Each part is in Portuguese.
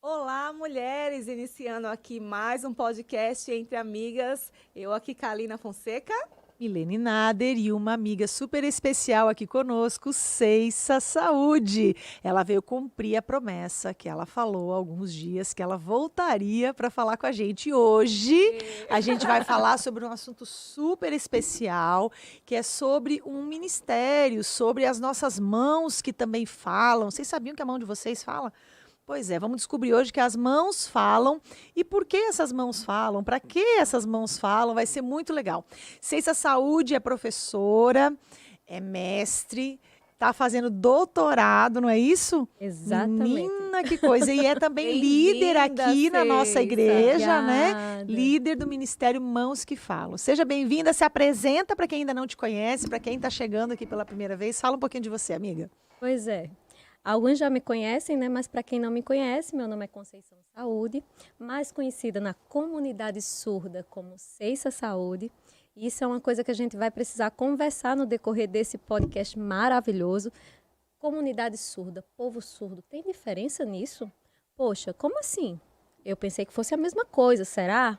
Olá, mulheres! Iniciando aqui mais um podcast entre amigas. Eu aqui, Kalina Fonseca. Milene Nader e uma amiga super especial aqui conosco, Ceissa Saúde. Ela veio cumprir a promessa que ela falou há alguns dias que ela voltaria para falar com a gente. E hoje a gente vai falar sobre um assunto super especial, que é sobre um ministério, sobre as nossas mãos que também falam. Vocês sabiam que a mão de vocês fala? Pois é, vamos descobrir hoje que as mãos falam e por que essas mãos falam, para que essas mãos falam, vai ser muito legal. Ceissa Saúde é professora, é mestre, está fazendo doutorado, não é isso? Exatamente. Menina, que coisa! E é também líder aqui na nossa igreja, né? Obrigada. Líder do Ministério Mãos que Falam. Seja bem-vinda, se apresenta para quem ainda não te conhece, para quem está chegando aqui pela primeira vez. Fala um pouquinho de você, amiga. Pois é. Alguns já me conhecem, né? Mas para quem não me conhece, meu nome é Conceição Saúde, mais conhecida na comunidade surda como Ceissa Saúde. Isso é uma coisa que a gente vai precisar conversar no decorrer desse podcast maravilhoso. Comunidade surda, povo surdo, tem diferença nisso? Poxa, como assim? Eu pensei que fosse a mesma coisa, será?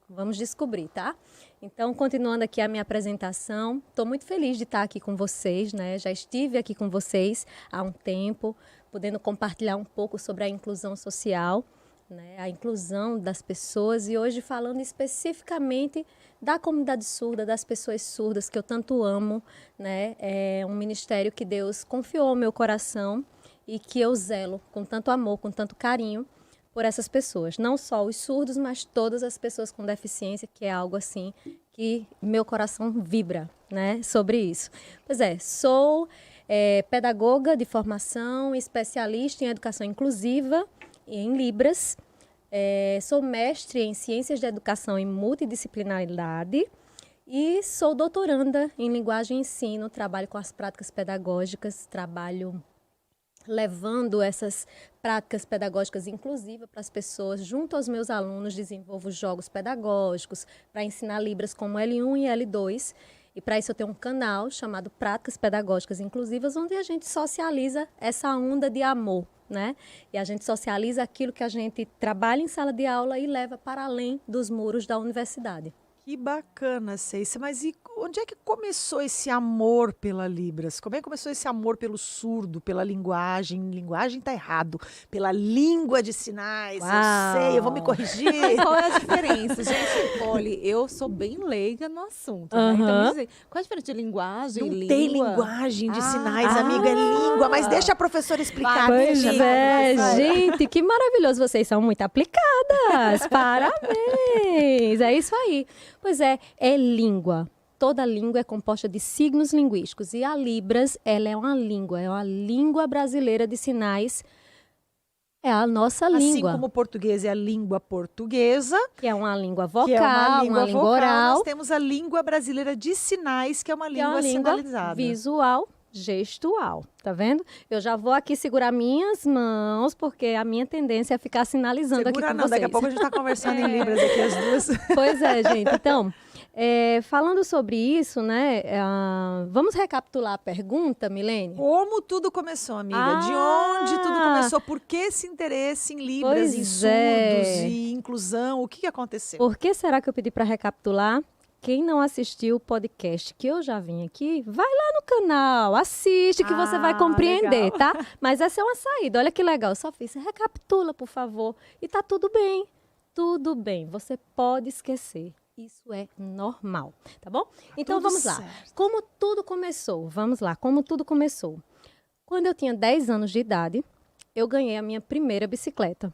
Vamos descobrir, tá? Então, continuando aqui a minha apresentação, estou muito feliz de estar aqui com vocês, né? Já estive aqui com vocês há um tempo, podendo compartilhar um pouco sobre a inclusão social, né? A inclusão das pessoas e hoje falando especificamente da comunidade surda, das pessoas surdas que eu tanto amo, né? É um ministério que Deus confiou ao meu coração e que eu zelo com tanto amor, com tanto carinho por essas pessoas, não só os surdos, mas todas as pessoas com deficiência, que é algo assim que meu coração vibra, né, sobre isso. Pois é, sou pedagoga de formação, especialista em educação inclusiva e em Libras, sou mestre em ciências da educação e multidisciplinaridade e sou doutoranda em linguagem e ensino, trabalho com as práticas pedagógicas, trabalho levando essas práticas pedagógicas inclusivas para as pessoas. Junto aos meus alunos, desenvolvo jogos pedagógicos para ensinar Libras como L1 e L2. E para isso eu tenho um canal chamado Práticas Pedagógicas Inclusivas, onde a gente socializa essa onda de amor, né? E a gente socializa aquilo que a gente trabalha em sala de aula e leva para além dos muros da universidade. Que bacana, Ceissa. Mas e onde é que começou esse amor pela Libras? Como é que começou esse amor pelo surdo, pela linguagem? Linguagem tá errado. Pela língua de sinais. Uau. Eu sei, eu vou me corrigir. Mas qual é a diferença, gente? Olha, eu sou bem leiga no assunto, né? Então, me dizer, qual é a diferença de linguagem e Não língua? tem linguagem de sinais, ah. amiga, é língua. Mas deixa a professora explicar. Vai, Pois Deixa. gente, que maravilhoso, vocês são muito aplicadas, parabéns, é isso aí. Pois é língua, toda língua é composta de signos linguísticos e a Libras, ela é uma língua brasileira de sinais, é a nossa Assim língua. como o português é a língua portuguesa, Que é uma língua vocal, que é uma língua vocal, oral, nós temos a língua brasileira de sinais, que é uma que é língua uma língua sinalizada. visual, gestual, tá vendo? Eu já vou aqui segurar minhas mãos, porque a minha tendência é ficar sinalizando Segura aqui com não, vocês. daqui a pouco a gente está conversando em Libras aqui as duas. Pois é, gente. Então, falando sobre isso, né? Vamos recapitular a pergunta, Milene? Como tudo começou, amiga? De onde tudo começou? Por que esse interesse em Libras, Pois em surdos é. e inclusão? O que aconteceu? Por que será que eu pedi para recapitular? Quem não assistiu o podcast que eu já vim aqui, vai lá no canal, assiste que você vai compreender, legal. tá? Mas essa é uma saída, olha que legal. Eu só fiz, recapitula, por favor. E tá tudo bem, tudo bem. Você pode esquecer. Isso é normal, tá bom? Então Tudo vamos lá. certo. Como tudo começou? Vamos lá, como tudo começou. Quando eu tinha 10 anos de idade, eu ganhei a minha primeira bicicleta.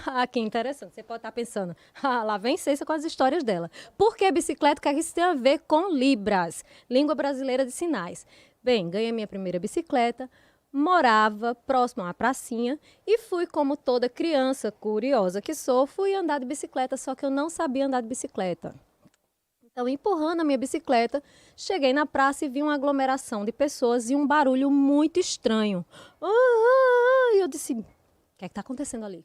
Ah, que interessante. Você pode estar pensando, lá vem Ceissa com as histórias dela. Por que bicicleta? O que isso tem a ver com Libras, língua brasileira de sinais? Bem, ganhei a minha primeira bicicleta, morava próximo a uma pracinha e fui, como toda criança curiosa que sou, fui andar de bicicleta, só que eu não sabia andar de bicicleta. Então, empurrando a minha bicicleta, cheguei na praça e vi uma aglomeração de pessoas e um barulho muito estranho. E eu disse, o que é que está acontecendo ali?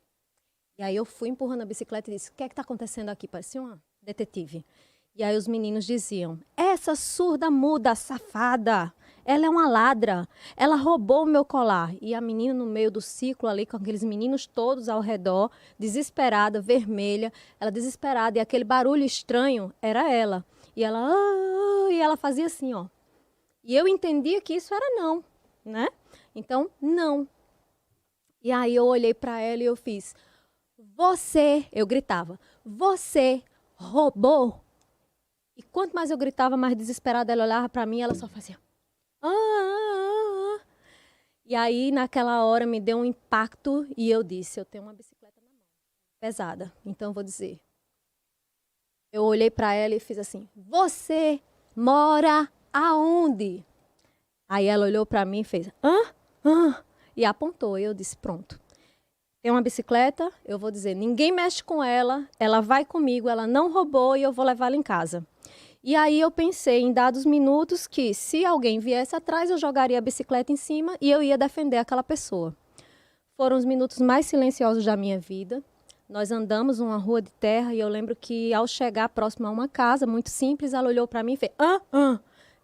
E aí eu fui empurrando a bicicleta e disse, o que é que está acontecendo aqui? Parecia uma detetive. E aí os meninos diziam, essa surda muda, safada, Ela é uma ladra. Ela roubou o meu colar. E a menina no meio do ciclo ali, com aqueles meninos todos ao redor, desesperada, vermelha. Ela desesperada. E aquele barulho estranho era ela. E ela... e ela fazia assim, ó. E eu entendia que isso era não, né? Então, não. E aí eu olhei para ela e eu fiz... eu gritava, você roubou. E quanto mais eu gritava, mais desesperada ela olhava para mim e ela só fazia... E aí, naquela hora, me deu um impacto e eu disse, eu tenho uma bicicleta na mão, pesada, então eu vou dizer. Eu olhei para ela e fiz assim, você mora aonde? Aí ela olhou para mim e fez, e apontou, e eu disse, pronto. Tem uma bicicleta, eu vou dizer, ninguém mexe com ela, ela vai comigo, ela não roubou e eu vou levá-la em casa. E aí eu pensei, em dados minutos, que se alguém viesse atrás, eu jogaria a bicicleta em cima e eu ia defender aquela pessoa. Foram os minutos mais silenciosos da minha vida. Nós andamos numa rua de terra e eu lembro que ao chegar próximo a uma casa, muito simples, ela olhou para mim e fez,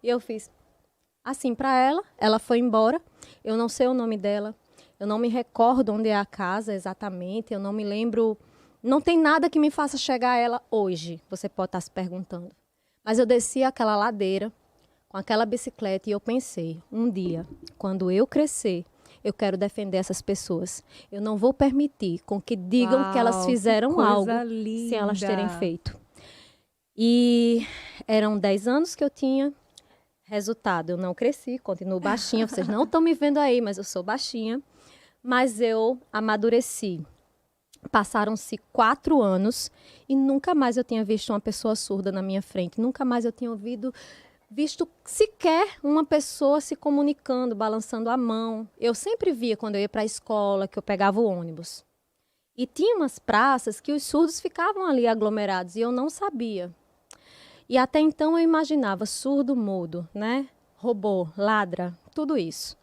E eu fiz assim para ela, ela foi embora, eu não sei o nome dela. Eu não me recordo onde é a casa exatamente, eu não me lembro, não tem nada que me faça chegar a ela hoje, você pode estar se perguntando. Mas eu desci aquela ladeira com aquela bicicleta e eu pensei, um dia, quando eu crescer, eu quero defender essas pessoas. Eu não vou permitir com que digam que elas fizeram algo sem elas terem feito. E eram 10 anos que eu tinha. Resultado, eu não cresci, continuo baixinha. Vocês não estão me vendo aí, mas eu sou baixinha. Mas eu amadureci. Passaram-se 4 anos e nunca mais eu tinha visto uma pessoa surda na minha frente. Nunca mais eu tinha visto sequer uma pessoa se comunicando, balançando a mão. Eu sempre via quando eu ia para a escola, que eu pegava o ônibus. E tinha umas praças que os surdos ficavam ali aglomerados e eu não sabia. E até então eu imaginava surdo, mudo, né? Robô, ladra, tudo isso.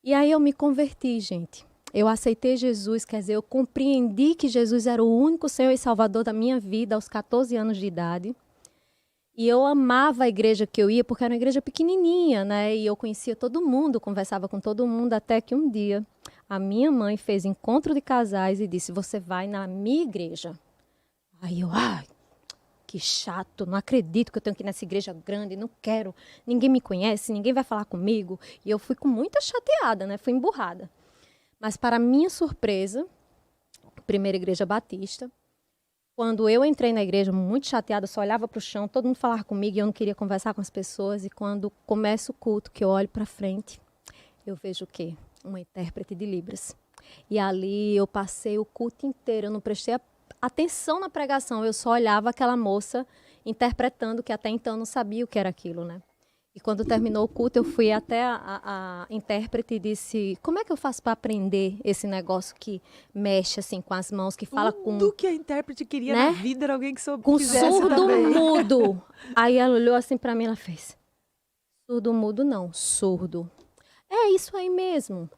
E aí eu me converti, gente. Eu aceitei Jesus, quer dizer, eu compreendi que Jesus era o único Senhor e Salvador da minha vida aos 14 anos de idade. E eu amava a igreja que eu ia, porque era uma igreja pequenininha, né? E eu conhecia todo mundo, conversava com todo mundo, até que um dia a minha mãe fez encontro de casais e disse, você vai na minha igreja. Aí eu, que chato, não acredito que eu tenho que ir nessa igreja grande, não quero, ninguém me conhece, ninguém vai falar comigo. E eu fui com muita chateada, né? Fui emburrada. Mas, para minha surpresa, primeira igreja batista, quando eu entrei na igreja muito chateada, só olhava para o chão, todo mundo falava comigo e eu não queria conversar com as pessoas. E quando começa o culto, que eu olho para frente, eu vejo o quê? Uma intérprete de Libras. E ali eu passei o culto inteiro, eu não prestei atenção na pregação, eu só olhava aquela moça interpretando, que até então eu não sabia o que era aquilo, né? E quando terminou o culto, eu fui até a intérprete e disse, como é que eu faço para aprender esse negócio que mexe assim com as mãos, que fala com... Tudo que a intérprete queria, né, na vida era alguém que soube com fizesse surdo também. mudo. Aí ela olhou assim para mim, ela fez, surdo mudo não, surdo. É isso aí mesmo.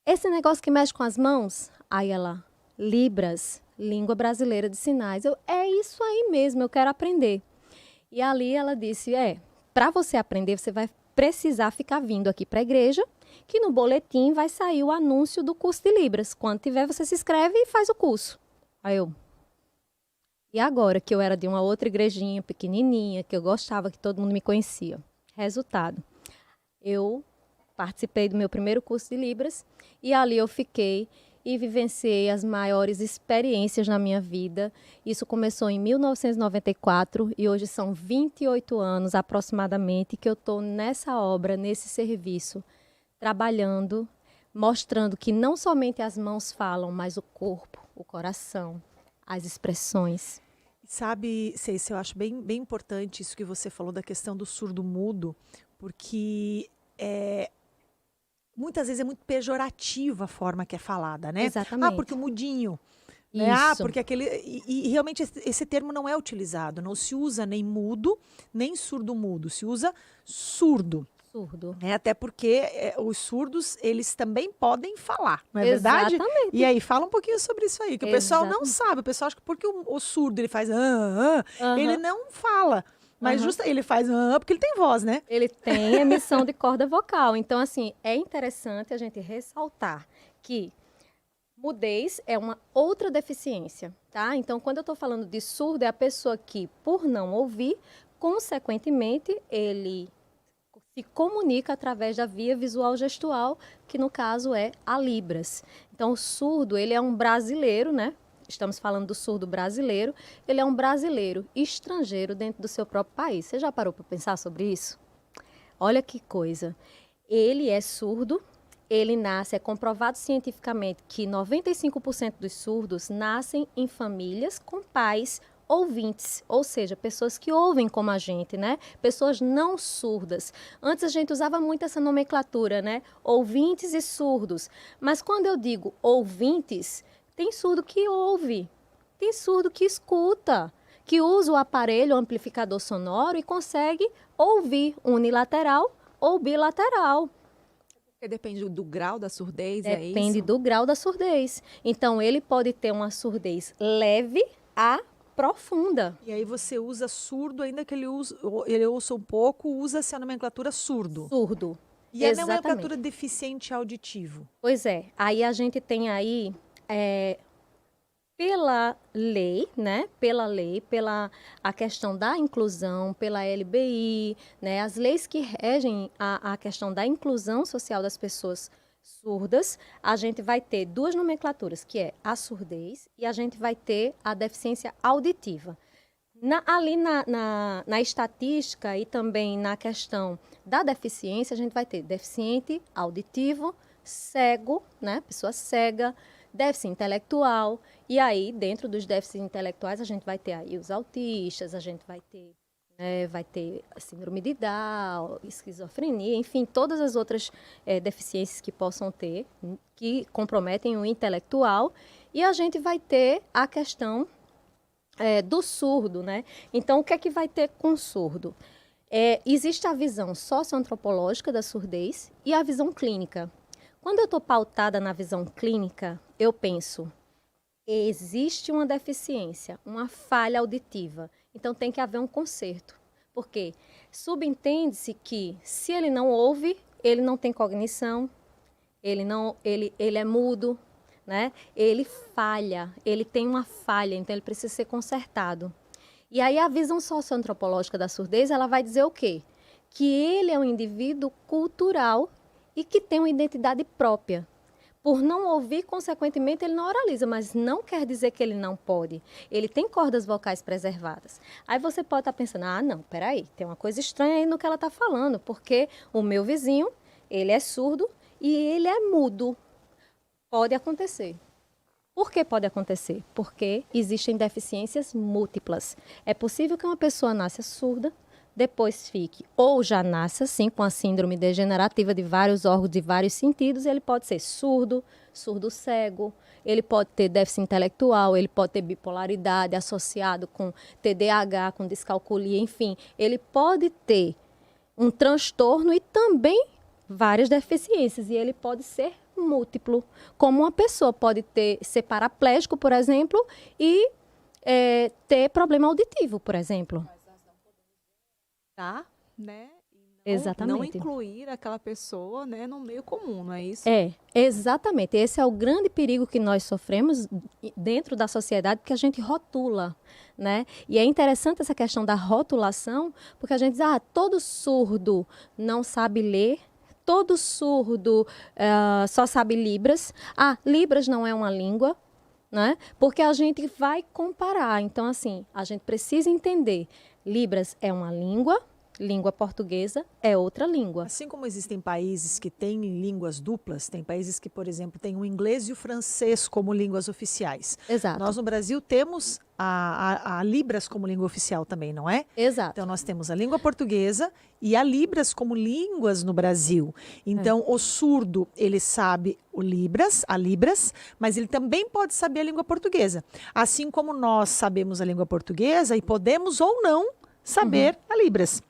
Esse negócio que mexe com as mãos, aí ela, Libras, língua brasileira de sinais. É isso aí mesmo, eu quero aprender. E ali ela disse, para você aprender, você vai precisar ficar vindo aqui para a igreja, que no boletim vai sair o anúncio do curso de Libras. Quando tiver, você se inscreve e faz o curso. Aí eu... E agora, que eu era de uma outra igrejinha pequenininha, que eu gostava, que todo mundo me conhecia. Resultado, eu participei do meu primeiro curso de Libras e ali eu fiquei e vivenciei as maiores experiências na minha vida. Isso começou em 1994 e hoje são 28 anos aproximadamente que eu estou nessa obra, nesse serviço, trabalhando, mostrando que não somente as mãos falam, mas o corpo, o coração, as expressões. Sabe, Ceice, eu acho bem importante isso que você falou da questão do surdo-mudo, porque muitas vezes é muito pejorativa a forma que é falada, né? Exatamente. Porque o mudinho. Isso. Né? Porque aquele... E realmente esse termo não é utilizado. Não se usa nem mudo, nem surdo-mudo. Se usa surdo. Surdo. Até porque os surdos, eles também podem falar, não é verdade? Exatamente. E aí, fala um pouquinho sobre isso aí, que o pessoal não sabe. O pessoal acha que porque o surdo ele faz ele não fala. Mas ele faz porque ele tem voz, né? Ele tem emissão de corda vocal. Então, assim, é interessante a gente ressaltar que mudez é uma outra deficiência, tá? Então, quando eu estou falando de surdo, é a pessoa que, por não ouvir, consequentemente, ele se comunica através da via visual gestual, que no caso é a Libras. Então, o surdo, ele é um brasileiro, né? Estamos falando do surdo brasileiro. Ele é um brasileiro estrangeiro dentro do seu próprio país. Você já parou para pensar sobre isso? Olha que coisa. Ele é surdo. Ele nasce, é comprovado cientificamente que 95% dos surdos nascem em famílias com pais ouvintes, ou seja, pessoas que ouvem como a gente, né? Pessoas não surdas. Antes a gente usava muito essa nomenclatura, né? Ouvintes e surdos. Mas quando eu digo ouvintes, tem surdo que ouve, tem surdo que escuta, que usa o aparelho, o amplificador sonoro e consegue ouvir unilateral ou bilateral. Porque depende do grau da surdez, é isso? Depende do grau da surdez. Então, ele pode ter uma surdez leve a profunda. E aí você usa surdo, ainda que ele ouça um pouco, usa-se a nomenclatura surdo. Surdo. E a nomenclatura deficiente auditivo? Pois é. Aí a gente tem aí, pela lei, né? Pela a questão da inclusão, pela LBI, né? As leis que regem a questão da inclusão social das pessoas surdas, a gente vai ter duas nomenclaturas, que é a surdez e a gente vai ter a deficiência auditiva. Ali na estatística e também na questão da deficiência, a gente vai ter deficiente auditivo, cego, né? Pessoa cega, déficit intelectual, e aí, dentro dos déficits intelectuais, a gente vai ter aí os autistas, a gente vai ter síndrome de Down, esquizofrenia, enfim, todas as outras deficiências que possam ter, que comprometem o intelectual, e a gente vai ter a questão do surdo, né? Então, o que é que vai ter com o surdo? Existe a visão socioantropológica da surdez e a visão clínica. Quando eu estou pautada na visão clínica, eu penso, existe uma deficiência, uma falha auditiva, então tem que haver um conserto. Porque subentende-se que se ele não ouve, ele não tem cognição, ele é mudo, né? Ele falha, ele tem uma falha, então ele precisa ser consertado. E aí a visão socioantropológica da surdez, ela vai dizer o quê? Que ele é um indivíduo cultural e que tem uma identidade própria. Por não ouvir, consequentemente, ele não oraliza, mas não quer dizer que ele não pode. Ele tem cordas vocais preservadas. Aí você pode estar pensando, não, peraí, tem uma coisa estranha aí no que ela está falando, porque o meu vizinho, ele é surdo e ele é mudo. Pode acontecer. Por que pode acontecer? Porque existem deficiências múltiplas. É possível que uma pessoa nasça surda, depois fique, ou já nasce assim, com a síndrome degenerativa de vários órgãos, de vários sentidos, ele pode ser surdo, surdo-cego, ele pode ter déficit intelectual, ele pode ter bipolaridade associado com TDAH, com descalculia, enfim, ele pode ter um transtorno e também várias deficiências, e ele pode ser múltiplo, como uma pessoa pode ser paraplégico, por exemplo, e ter problema auditivo, por exemplo. Tá, né? Exatamente. Não incluir aquela pessoa, né, no meio comum, não é isso? Exatamente. Esse é o grande perigo que nós sofremos dentro da sociedade, porque a gente rotula, né? E é interessante essa questão da rotulação, porque a gente diz, todo surdo não sabe ler, todo surdo só sabe Libras. Libras não é uma língua, né? Porque a gente vai comparar. Então, assim, a gente precisa entender. Libras é uma língua portuguesa é outra língua. Assim como existem países que têm línguas duplas, tem países que, por exemplo, têm o inglês e o francês como línguas oficiais. Exato. Nós no Brasil temos a Libras como língua oficial também, não é? Exato. Então nós temos a língua portuguesa e a Libras como línguas no Brasil. Então o surdo, ele sabe a Libras, mas ele também pode saber a língua portuguesa. Assim como nós sabemos a língua portuguesa e podemos ou não saber a Libras.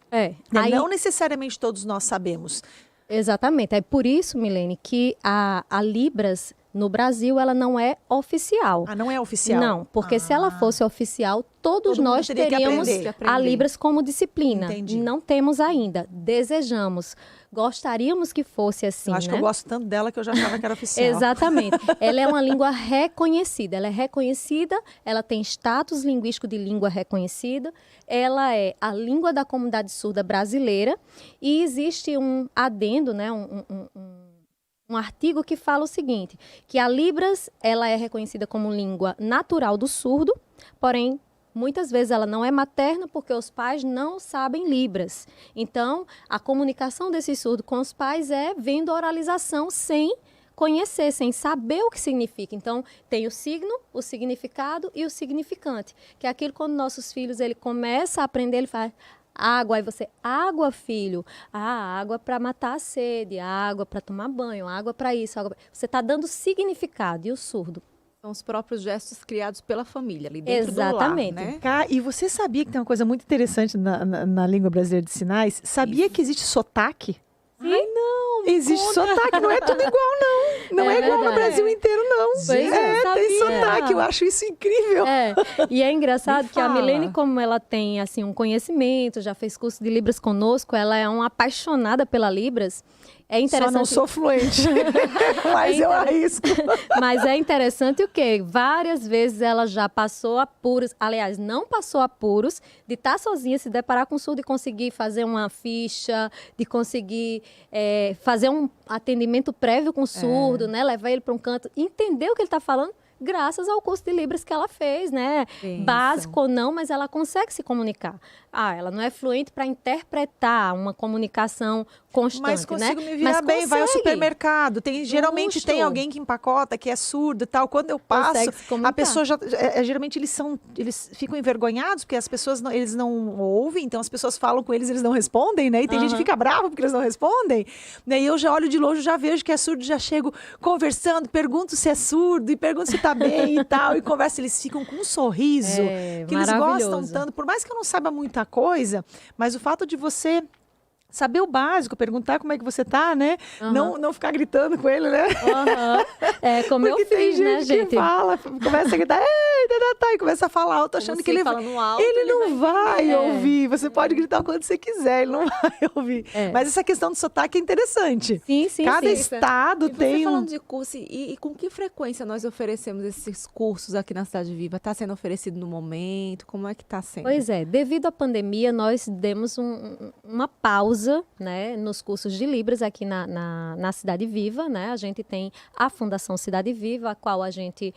Não necessariamente todos nós sabemos. Exatamente. É por isso, Milene, que a Libras No Brasil, ela não é oficial. Ah, não é oficial? Não, porque se ela fosse oficial, todos Todo mundo nós teria que teríamos aprender. a Libras como disciplina. Entendi. Não temos ainda. Desejamos. Gostaríamos que fosse assim, Eu acho que né? eu gosto tanto dela que eu já achava que era oficial. Exatamente. Ela é uma língua reconhecida. Ela é reconhecida, ela tem status linguístico de língua reconhecida, ela é a língua da comunidade surda brasileira e existe um adendo, né? Um artigo que fala o seguinte, que a Libras ela é reconhecida como língua natural do surdo, porém, muitas vezes ela não é materna porque os pais não sabem Libras. Então, a comunicação desse surdo com os pais é vendo a oralização sem conhecer, sem saber o que significa. Então, tem o signo, o significado e o significante, que é aquilo quando nossos filhos ele começa a aprender, ele faz água, aí você, água, filho, água para matar a sede, água para tomar banho, água para isso, água você está dando significado, e o surdo? São os próprios gestos criados pela família, ali dentro Exatamente. do lar, né? E você sabia que tem uma coisa muito interessante na língua brasileira de sinais? Sabia que existe sotaque? Ai, não! Existe sotaque, não é tudo igual, não. Não é igual no verdade. Brasil inteiro, não. Pois é, Tem sabia. sotaque, eu acho isso incrível. E é engraçado Me que a fala. Milene, como ela tem assim um conhecimento, já fez curso de Libras conosco, ela é uma apaixonada pela Libras. É Só interessante. não sou fluente, mas eu arrisco. Mas é interessante o quê? Várias vezes ela já passou apuros, aliás, não passou apuros, de estar sozinha, se deparar com o surdo e conseguir fazer uma ficha, de conseguir fazer um atendimento prévio com o surdo, né? Levar ele para um canto, entender o que ele está falando, graças ao curso de Libras que ela fez, né? Bênção. Básico ou não, mas ela consegue se comunicar. Ela não é fluente para interpretar uma comunicação constante, Mas consigo né? me virar Mas bem, vai ao consegue. supermercado. Geralmente Justo. tem alguém que empacota, que é surdo e tal. Quando eu passo, Consegue se comunicar. a pessoa geralmente eles ficam envergonhados, porque as pessoas eles não ouvem, então as pessoas falam com eles não respondem, né? E tem gente que fica brava porque eles não respondem. Né? E eu já olho de longe, já vejo que é surdo, já chego conversando, pergunto se é surdo e pergunto se tá bem e tal. E conversa, eles ficam com um sorriso que eles gostam maravilhoso. tanto. Por mais que eu não saiba muita coisa, mas o fato de você saber o básico, perguntar como é que você tá, né? Não ficar gritando com ele, né? Como Porque eu tem fiz, né, gente gente? que fala, começa a gritar, e começa a falar alto, achando Como que se ele falando alto, ele não vai entender. ouvir. Você pode gritar quando você quiser, ele não vai ouvir. Mas essa questão do sotaque é interessante. Sim, sim, Cada sim. estado E você tem falando de curso, e com que frequência nós oferecemos esses cursos aqui na Cidade Viva? Está sendo oferecido no momento? Como é que está sendo? Pois é, devido à pandemia, nós demos uma pausa, né, nos cursos de Libras aqui na Cidade Viva, né? A gente tem a Fundação Cidade Viva, a qual a gente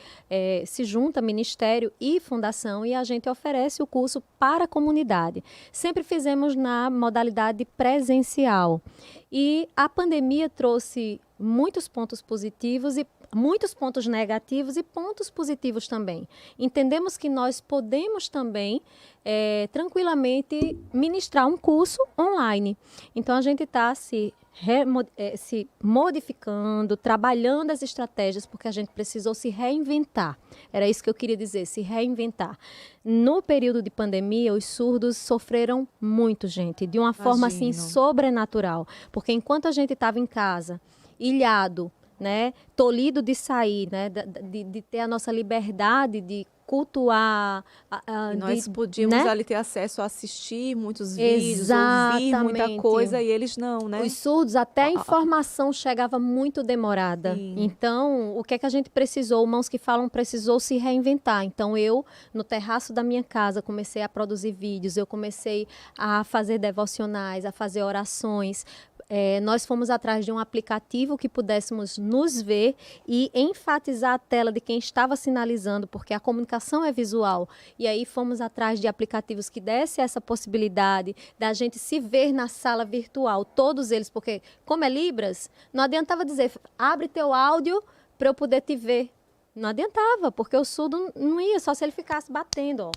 se junta, Ministério e Fundação, e a gente oferece o curso para a comunidade. Sempre fizemos na modalidade presencial. E a pandemia trouxe muitos pontos positivos e muitos pontos negativos e pontos positivos também. Entendemos que nós podemos também tranquilamente ministrar um curso online. Então, a gente está se modificando, trabalhando as estratégias, porque a gente precisou se reinventar. Era isso que eu queria dizer, se reinventar. No período de pandemia, os surdos sofreram muito, gente, de uma forma assim sobrenatural. Porque enquanto a gente estava em casa, ilhado, né, tolhido de sair, né, de ter a nossa liberdade de cultuar. E nós podíamos né? ali ter acesso a assistir muitos vídeos, ouvir muita Exatamente. coisa, e eles não, né? Os surdos, até a informação chegava muito demorada. Sim. Então, o que é que a gente precisou? O Mãos que Falam precisou se reinventar. Então, eu, no terraço da minha casa, comecei a produzir vídeos, eu comecei a fazer devocionais, a fazer orações. Nós fomos atrás de um aplicativo que pudéssemos nos ver e enfatizar a tela de quem estava sinalizando, porque a comunicação é visual. E aí fomos atrás de aplicativos que dessem essa possibilidade da gente se ver na sala virtual, todos eles, porque como é Libras, não adiantava dizer, abre teu áudio para eu poder te ver. Não adiantava, porque o surdo não ia, só se ele ficasse batendo,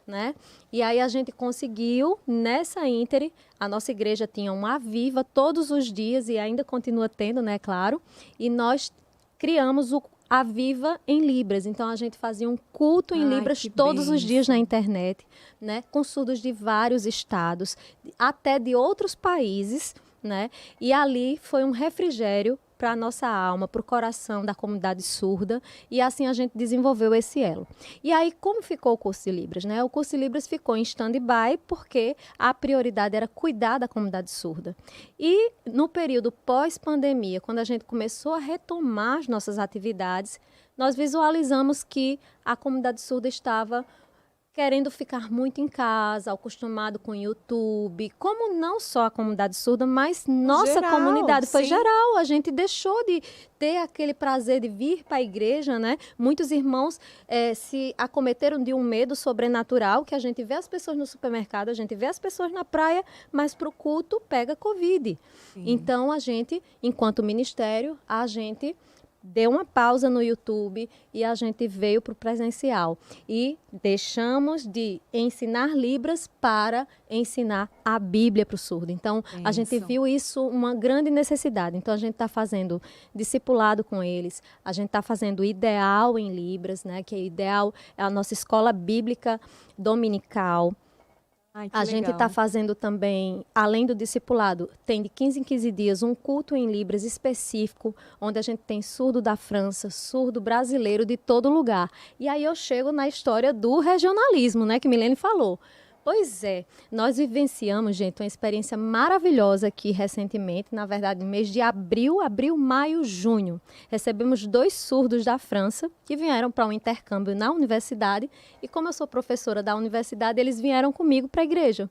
né? E aí a gente conseguiu, nessa íntere, a nossa igreja tinha um Aviva todos os dias, e ainda continua tendo, né, claro, e nós criamos o Aviva em Libras. Então, a gente fazia um culto em Libras todos os dias na internet, né, com surdos de vários estados, até de outros países, né? E ali foi um refrigério para a nossa alma, para o coração da comunidade surda, e assim a gente desenvolveu esse elo. E aí, como ficou o curso de Libras, né? O curso de Libras ficou em stand-by porque a prioridade era cuidar da comunidade surda. E no período pós-pandemia, quando a gente começou a retomar as nossas atividades, nós visualizamos que a comunidade surda estava querendo ficar muito em casa, acostumado com o YouTube, como não só a comunidade surda, mas nossa Geral, comunidade, foi sim. geral. A gente deixou de ter aquele prazer de vir para a igreja, né? Muitos irmãos se acometeram de um medo sobrenatural, que a gente vê as pessoas no supermercado, a gente vê as pessoas na praia, mas para o culto pega Covid. Sim. Então, a gente, enquanto ministério, a gente deu uma pausa no YouTube e a gente veio para o presencial. E deixamos de ensinar Libras para ensinar a Bíblia para o surdo. Então, a gente viu isso uma grande necessidade. Então, a gente está fazendo discipulado com eles, a gente está fazendo Ideal em Libras, né? Que Ideal é a nossa escola bíblica dominical. Ai, que A gente legal. está fazendo também, além do discipulado, tem de 15 em 15 dias um culto em Libras específico, onde a gente tem surdo da França, surdo brasileiro de todo lugar. E aí eu chego na história do regionalismo, né, que Milene falou. Pois é, nós vivenciamos, gente, uma experiência maravilhosa aqui recentemente, na verdade, no mês de abril, maio, junho. Recebemos 2 surdos da França que vieram para um intercâmbio na universidade e como eu sou professora da universidade, eles vieram comigo para a igreja.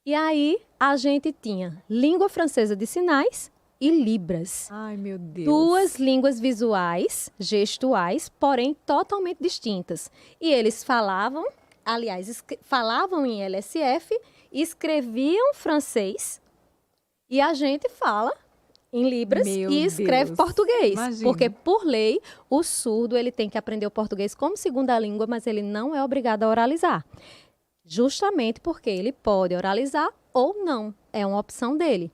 E aí a gente tinha língua francesa de sinais e Libras. Ai, meu Deus. 2 línguas visuais, gestuais, porém totalmente distintas. E eles falavam... Aliás, falavam em LSF, escreviam francês e a gente fala em Libras Meu e escreve Deus. português. Imagina. Porque, por lei, o surdo ele tem que aprender o português como segunda língua, mas ele não é obrigado a oralizar. Justamente porque ele pode oralizar ou não. É uma opção dele.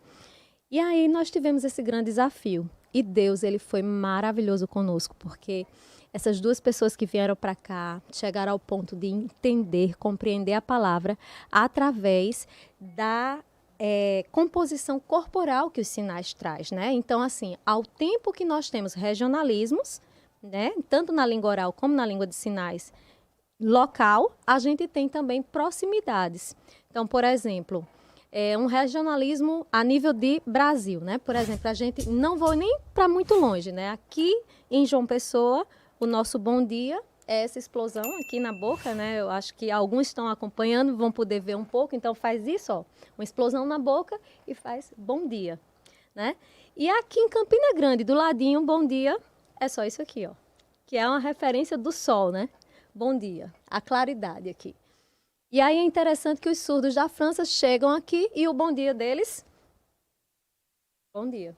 E aí nós tivemos esse grande desafio. E Deus, ele foi maravilhoso conosco, porque... essas 2 pessoas que vieram para cá chegaram ao ponto de entender, compreender a palavra através da composição corporal que os sinais traz, né? Então, assim, ao tempo que nós temos regionalismos, né, tanto na língua oral como na língua de sinais local, a gente tem também proximidades. Então, por exemplo, um regionalismo a nível de Brasil, né? Por exemplo, a gente não vou nem para muito longe, né? Aqui em João Pessoa, o nosso bom dia é essa explosão aqui na boca, né? Eu acho que alguns estão acompanhando, vão poder ver um pouco. Então, faz isso, ó, uma explosão na boca e faz bom dia, né? E aqui em Campina Grande, do ladinho, bom dia, é só isso aqui, ó. Que é uma referência do sol, né? Bom dia, a claridade aqui. E aí é interessante que os surdos da França chegam aqui e o bom dia deles... Bom dia.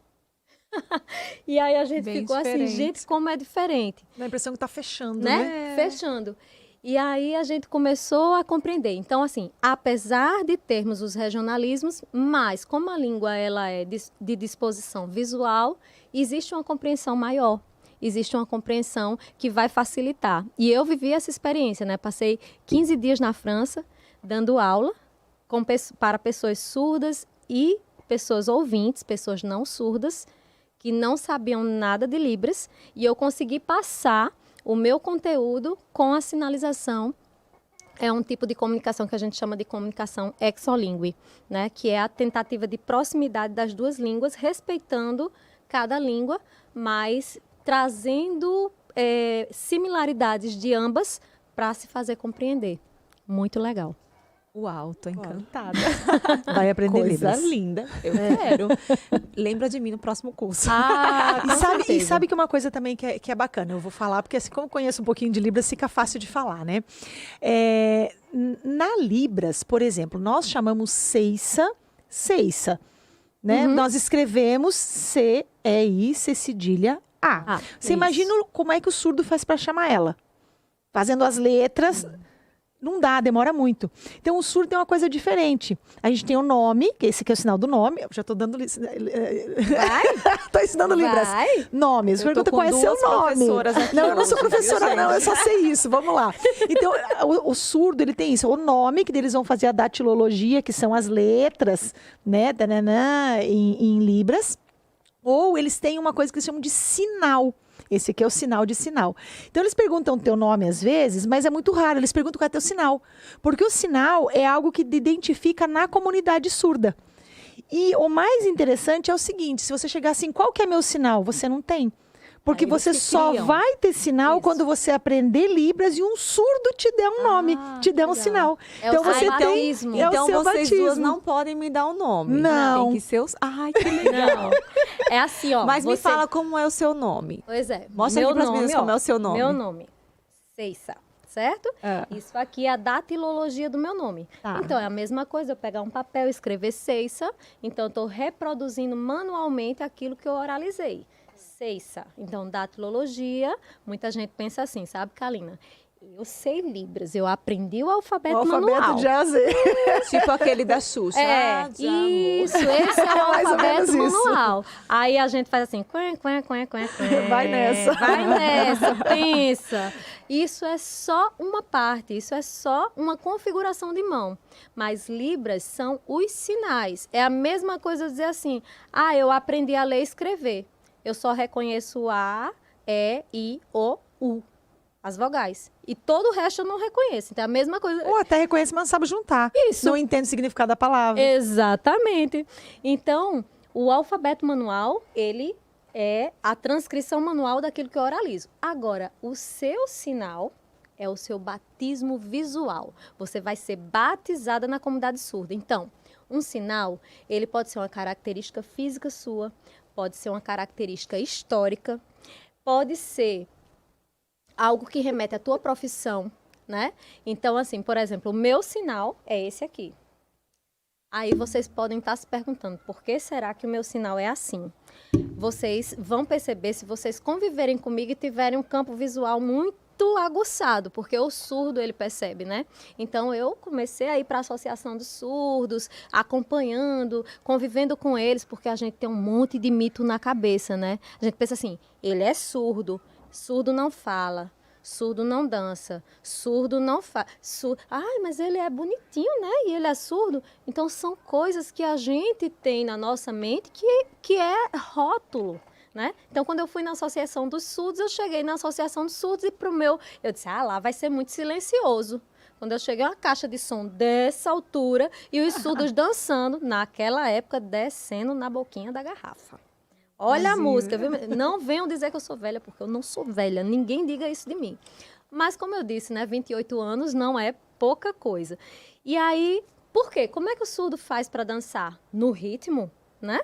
E aí a gente Bem ficou diferente. assim, gente, como é diferente, Dá a impressão que tá fechando, né? né? Fechando. E aí a gente começou a compreender. Então, assim, apesar de termos os regionalismos, mas como a língua ela é de disposição visual, existe uma compreensão maior. Existe uma compreensão que vai facilitar. E eu vivi essa experiência, né? Passei 15 dias na França, dando aula para pessoas surdas e pessoas ouvintes, pessoas não surdas, que não sabiam nada de Libras, e eu consegui passar o meu conteúdo com a sinalização. É um tipo de comunicação que a gente chama de comunicação exolingue, né? Que é a tentativa de proximidade das 2 línguas, respeitando cada língua, mas trazendo similaridades de ambas para se fazer compreender. Muito legal. Uau, tô encantada. Vai aprender Coisa Libras. linda. Eu quero. Lembra de mim no próximo curso. E sabe que uma coisa também que é bacana, eu vou falar, porque assim, como eu conheço um pouquinho de Libras, fica fácil de falar, né? Na Libras, por exemplo, nós chamamos ceiça, né? Uhum. Nós escrevemos C-E-I, C cedilha A. Você isso. imagina como é que o surdo faz para chamar ela? Fazendo as letras... Não dá, demora muito. Então, o surdo tem uma coisa diferente. A gente tem o nome, que esse aqui é o sinal do nome. Eu já estou dando... Vai? Estou ensinando Libras. Vai? Nomes. Eu tô Pergunta com qual é seu 2 nome. professoras aqui Não, eu não sou hoje, professora, viu, não. Eu gente? só sei isso. Vamos lá. Então, o surdo, ele tem isso. O nome, que eles vão fazer a datilologia, que são as letras, né? Tananã, em Libras. Ou eles têm uma coisa que eles chamam de sinal. Esse aqui é o sinal de sinal. Então, eles perguntam teu nome às vezes, mas é muito raro. Eles perguntam qual é teu sinal. Porque o sinal é algo que te identifica na comunidade surda. E o mais interessante é o seguinte, se você chegar assim, qual que é meu sinal? Você não tem. Porque você só vai ter sinal quando você aprender Libras e um surdo te der um nome, te der um sinal. Então você tem. Então vocês duas não podem me dar um nome. Não. Tem que ser os... Ai, que legal. É assim, ó. Mas me fala como é o seu nome. Pois é. Mostra aqui para as meninas como é o seu nome. Meu nome, Ceissa. Certo? Isso aqui é a datilologia do meu nome. Então, é a mesma coisa, eu pegar um papel e escrever Ceissa. Então, eu estou reproduzindo manualmente aquilo que eu oralizei. Ceissa. Então, datilologia, muita gente pensa assim, sabe, Kalina? Eu sei Libras, eu aprendi o alfabeto manual. O alfabeto de A a Z. Tipo aquele da Xuxa. Isso, esse é o alfabeto manual. Aí a gente faz assim, vai nessa, pensa. Isso é só uma parte, isso é só uma configuração de mão. Mas Libras são os sinais. É a mesma coisa dizer assim, eu aprendi a ler e escrever. Eu só reconheço A, E, I, O, U. As vogais. E todo o resto eu não reconheço. Então, é a mesma coisa. Ou até reconhece, mas não sabe juntar. Isso. Não entende o significado da palavra. Exatamente. Então, o alfabeto manual, ele é a transcrição manual daquilo que eu oralizo. Agora, o seu sinal é o seu batismo visual. Você vai ser batizada na comunidade surda. Então, um sinal, ele pode ser uma característica física sua, pode ser uma característica histórica, pode ser algo que remete à tua profissão, né? Então, assim, por exemplo, o meu sinal é esse aqui. Aí vocês podem estar se perguntando, por que será que o meu sinal é assim? Vocês vão perceber se vocês conviverem comigo e tiverem um campo visual muito aguçado, porque o surdo, ele percebe, né? Então, eu comecei a ir para a Associação dos Surdos, acompanhando, convivendo com eles, porque a gente tem um monte de mito na cabeça, né? A gente pensa assim, ele é surdo, surdo não fala, surdo não dança, surdo não faz. Mas ele é bonitinho, né? E ele é surdo. Então, são coisas que a gente tem na nossa mente que é rótulo, né? Então, quando eu fui na Associação dos Surdos, eu cheguei na Associação dos Surdos e eu disse, lá vai ser muito silencioso. Quando eu cheguei, uma caixa de som dessa altura e os surdos dançando, naquela época, descendo na boquinha da garrafa. Olha a música, viu? Não venham dizer que eu sou velha, porque eu não sou velha. Ninguém diga isso de mim. Mas, como eu disse, né, 28 anos não é pouca coisa. E aí, por quê? Como é que o surdo faz para dançar? No ritmo, né?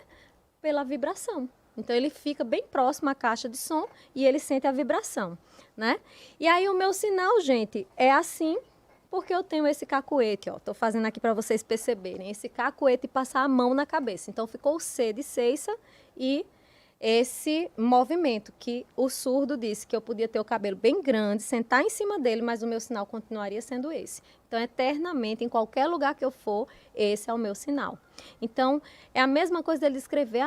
Pela vibração. Então, ele fica bem próximo à caixa de som e ele sente a vibração, né? E aí, o meu sinal, gente, é assim, porque eu tenho esse cacuete, ó. Tô fazendo aqui para vocês perceberem. Esse cacuete e passar a mão na cabeça. Então, ficou o C de Ceissa e esse movimento que o surdo disse que eu podia ter o cabelo bem grande, sentar em cima dele, mas o meu sinal continuaria sendo esse. Então, eternamente, em qualquer lugar que eu for, esse é o meu sinal. Então, é a mesma coisa dele escrever,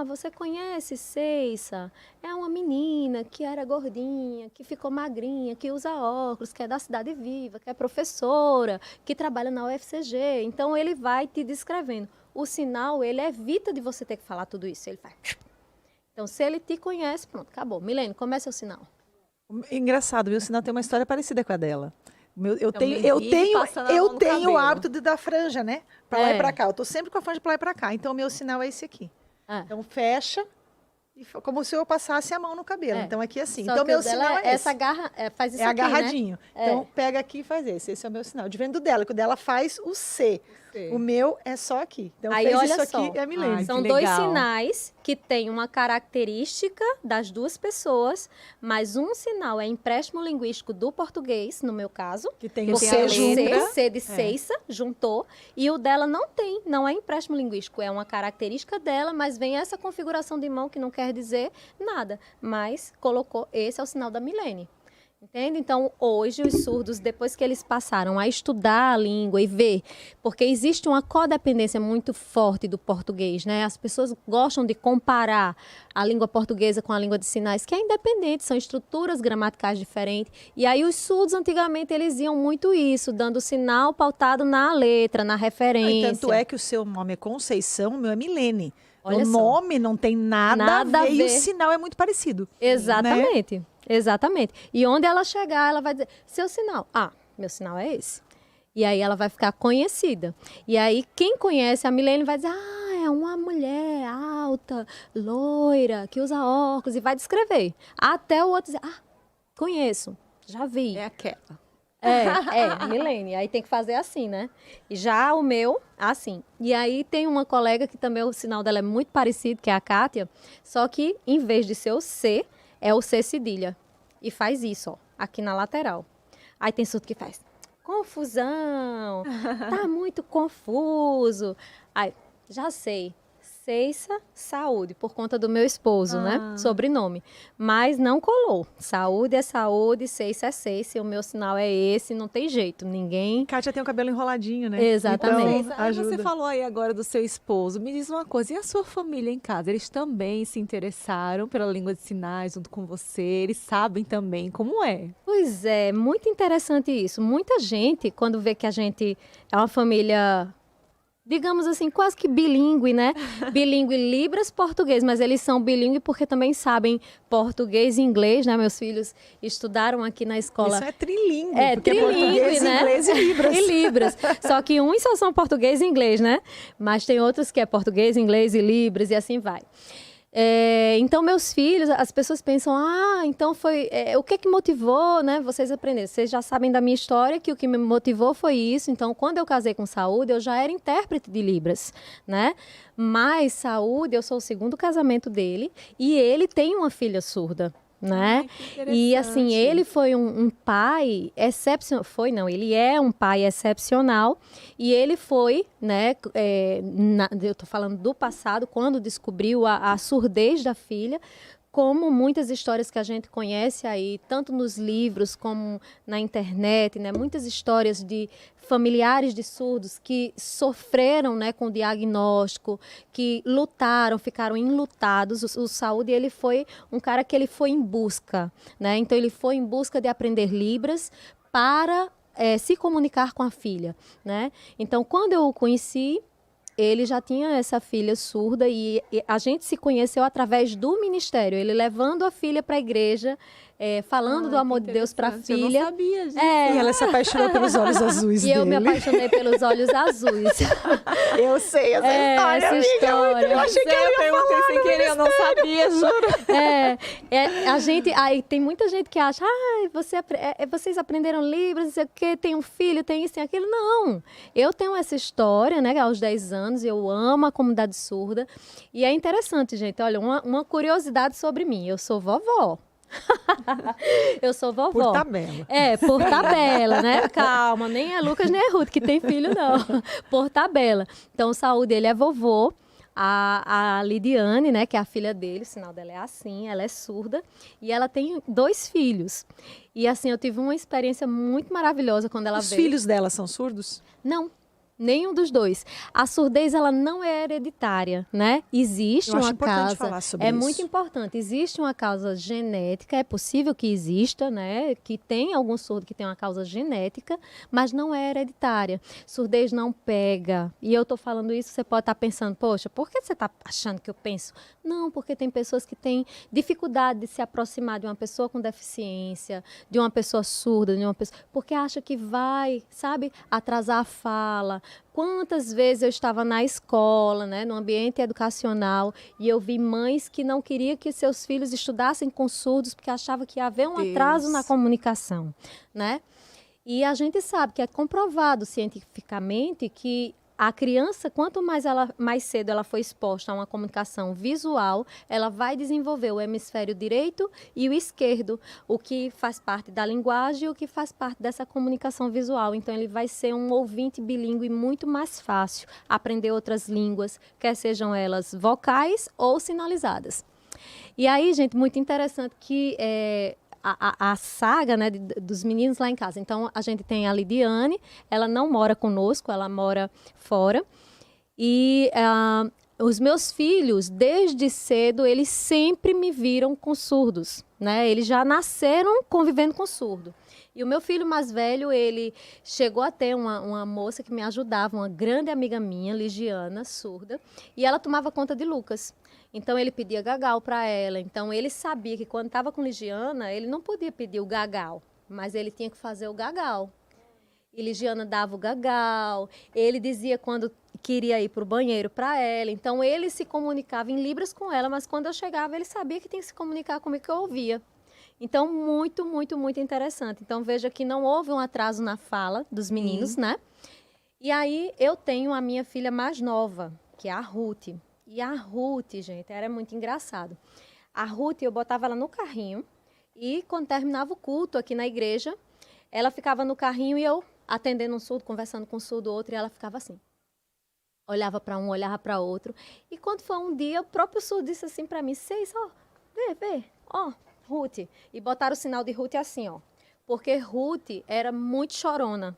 você conhece Ceissa? É uma menina que era gordinha, que ficou magrinha, que usa óculos, que é da Cidade Viva, que é professora, que trabalha na UFCG. Então, ele vai te descrevendo. O sinal, ele evita de você ter que falar tudo isso. Ele faz... Então, se ele te conhece, pronto, acabou. Milene, como é seu sinal? Engraçado, viu? O sinal tem uma história parecida com a dela. Eu Então, tenho o hábito de dar franja, né? Pra lá e pra cá. Eu tô sempre com a franja pra lá e pra cá. Então, o meu sinal é esse aqui. Então, fecha, como se eu passasse a mão no cabelo. Então, aqui assim. Só então, que meu sinal é esse. Essa garra, faz isso aqui, agarradinho. Né? Então, pega aqui e faz esse. Esse é o meu sinal. Diferente do dela, que o dela faz o C. O meu é só aqui. Então, aí, fez olha isso só. aqui, é a Milene. São dois sinais que têm uma característica das duas pessoas, mas um sinal é empréstimo linguístico do português, no meu caso. Que tem o C junto. C de Ceissa, juntou. E o dela não é empréstimo linguístico. É uma característica dela, mas vem essa configuração de mão que não quer dizer nada. Mas colocou, esse é o sinal da Milene. Entende? Então, hoje, os surdos, depois que eles passaram a estudar a língua e ver, porque existe uma codependência muito forte do português, né? As pessoas gostam de comparar a língua portuguesa com a língua de sinais, que é independente, são estruturas gramaticais diferentes. E aí, os surdos, antigamente, eles iam muito isso, dando sinal pautado na letra, na referência. Tanto é que o seu nome é Conceição, o meu é Milene. Olha o só. nome não tem nada a ver e o sinal é muito parecido. Exatamente, exatamente. E onde ela chegar, ela vai dizer, seu sinal. Ah, meu sinal é esse. E aí ela vai ficar conhecida. E aí quem conhece a Milene vai dizer, é uma mulher alta, loira, que usa óculos e vai descrever. Até o outro dizer, conheço, já vi. É aquela. Milene. Aí tem que fazer assim, né? E já o meu, assim. E aí tem uma colega que também o sinal dela é muito parecido, que é a Kátia, só que em vez de ser o C, é o C cedilha. E faz isso, ó, aqui na lateral. Aí tem surdo que faz, confusão, tá muito confuso. Aí, já sei. Ceissa Saúde, por conta do meu esposo, né? Sobrenome. Mas não colou. Saúde é saúde, Ceissa é Ceissa, e o meu sinal é esse, não tem jeito, ninguém... Kátia tem o cabelo enroladinho, né? Exatamente. Então, ajuda. Você falou aí agora do seu esposo. Me diz uma coisa, e a sua família em casa? Eles também se interessaram pela língua de sinais junto com você? Eles sabem também como é? Pois é, muito interessante isso. Muita gente, quando vê que a gente é uma família... digamos assim, quase que bilíngue, né? Bilíngue Libras, português, mas eles são bilíngue porque também sabem português e inglês, né? Meus filhos estudaram aqui na escola. Isso é trilingue, porque trilingue, português, né? Inglês e Libras. E Libras. Só que uns só são português e inglês, né? Mas tem outros que é português, inglês e Libras e assim vai. Então, meus filhos, as pessoas pensam, então foi, o que motivou, né, vocês aprenderem? Vocês já sabem da minha história, que o que me motivou foi isso. Então, quando eu casei com Saúde, eu já era intérprete de Libras, né? Mas Saúde, eu sou o segundo casamento dele e ele tem uma filha surda. Né? E assim, ele foi um pai excepcional, ele é um pai excepcional e ele foi, né, eu tô falando do passado, quando descobriu a surdez da filha, como muitas histórias que a gente conhece aí, tanto nos livros como na internet, né? Muitas histórias de familiares de surdos que sofreram, né, com o diagnóstico, que lutaram, ficaram enlutados. O Saúde, ele foi um cara que ele foi em busca, né? Então, ele foi em busca de aprender Libras para se comunicar com a filha, né? Então, quando eu o conheci, ele já tinha essa filha surda e a gente se conheceu através do ministério. Ele levando a filha para a igreja, falando do amor de Deus para a filha. Eu não sabia disso. E ela se apaixonou pelos olhos azuis E dele. eu me apaixonei pelos olhos azuis. Eu sei essa história, essa amiga. história. Eu achei que ela ia falar sem querer, eu não sabia, juro. A gente, aí tem muita gente que acha, vocês aprenderam Libras, não sei o quê, tem um filho, tem isso, tem aquilo. Não, eu tenho essa história, né, aos 10 anos, eu amo a comunidade surda. E é interessante, gente, olha, uma curiosidade sobre mim, eu sou vovó. Eu sou vovó. Por tabela. Por tabela, né? Calma, nem é Lucas nem é Ruth que tem filho, não. Por tabela. Então, o Saúde, ele é vovô. A Lidiane, né, que é a filha dele, o sinal dela é assim, ela é surda. E ela tem 2 filhos. E assim, eu tive uma experiência muito maravilhosa quando ela Os veio. filhos dela são surdos? Não. Nenhum dos dois. A surdez, ela não é hereditária, né? Existe Eu acho uma importante causa... falar sobre é isso. muito importante. Existe uma causa genética, é possível que exista, né? Que tem algum surdo que tem uma causa genética, mas não é hereditária. Surdez não pega. E eu tô falando isso, você pode estar pensando, poxa, por que você está achando que eu penso? Não, porque tem pessoas que têm dificuldade de se aproximar de uma pessoa com deficiência, de uma pessoa surda, de uma pessoa... porque acha que vai, sabe, atrasar a fala. Quantas vezes eu estava na escola, né, no ambiente educacional, e eu vi mães que não queriam que seus filhos estudassem com surdos porque achavam que ia haver um atraso na comunicação, né? E a gente sabe que é comprovado cientificamente que a criança, quanto mais cedo ela for exposta a uma comunicação visual, ela vai desenvolver o hemisfério direito e o esquerdo, o que faz parte da linguagem e o que faz parte dessa comunicação visual. Então, ele vai ser um ouvinte bilíngue muito mais fácil, aprender outras línguas, quer sejam elas vocais ou sinalizadas. E aí, gente, muito interessante que... A saga, né, dos meninos lá em casa. Então, a gente tem a Lidiane, ela não mora conosco, ela mora fora. E os meus filhos, desde cedo, eles sempre me viram com surdos, né? Eles já nasceram convivendo com surdo. E o meu filho mais velho, ele chegou a ter uma moça que me ajudava, uma grande amiga minha, Ligiana, surda, e ela tomava conta de Lucas. Então, ele pedia gagal para ela. Então, ele sabia que quando estava com Ligiana, ele não podia pedir o gagal, mas ele tinha que fazer o gagal. E Ligiana dava o gagal, ele dizia quando queria ir para o banheiro para ela. Então, ele se comunicava em libras com ela, mas quando eu chegava, ele sabia que tinha que se comunicar comigo, que eu ouvia. Então, muito, muito, muito interessante. Então, veja que não houve um atraso na fala dos meninos, né? E aí, eu tenho a minha filha mais nova, que é a Ruth. E a Ruth, gente, era muito engraçado. A Ruth, eu botava ela no carrinho e quando terminava o culto aqui na igreja, ela ficava no carrinho e eu atendendo um surdo, conversando com um surdo outro, e ela ficava assim. Olhava para um, olhava para outro. E quando foi um dia, o próprio surdo disse assim para mim, Seis, ó, vê, ó, Ruth. E botaram o sinal de Ruth assim, ó. Porque Ruth era muito chorona.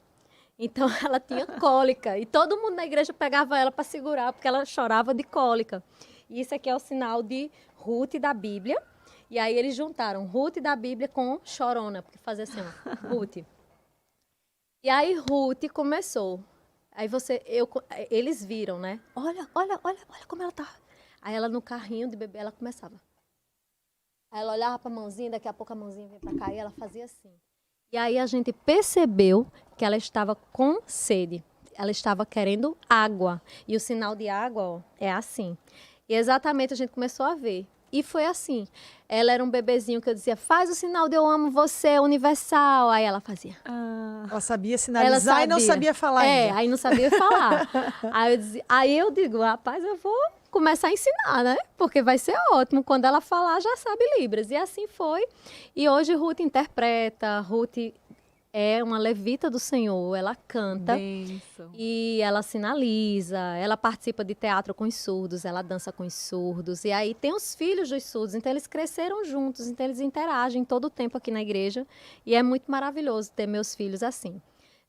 Então, ela tinha cólica. E todo mundo na igreja pegava ela para segurar, porque ela chorava de cólica. E isso aqui é o sinal de Ruth da Bíblia. E aí, eles juntaram Ruth da Bíblia com chorona, porque fazia assim, ó, Ruth. E aí, Ruth começou. Aí, eles viram, né? Olha como ela tá. Aí, ela no carrinho de bebê, ela começava. Aí, ela olhava para a mãozinha, daqui a pouco a mãozinha vinha para cá e ela fazia assim. E aí a gente percebeu que ela estava com sede. Ela estava querendo água. E o sinal de água, ó, é assim. E exatamente a gente começou a ver. E foi assim. Ela era um bebezinho que eu dizia, faz o sinal de eu amo você, universal. Aí ela fazia. Ela sabia sinalizar e não sabia falar ainda. Aí não sabia falar. aí eu digo, rapaz, eu vou começar a ensinar, né? Porque vai ser ótimo. Quando ela falar, já sabe Libras. E assim foi. E hoje Ruth interpreta, Ruth é uma levita do Senhor, ela canta. Benção. E ela sinaliza, ela participa de teatro com os surdos, ela dança com os surdos. E aí tem os filhos dos surdos, então eles cresceram juntos, então eles interagem todo o tempo aqui na igreja. E é muito maravilhoso ter meus filhos assim.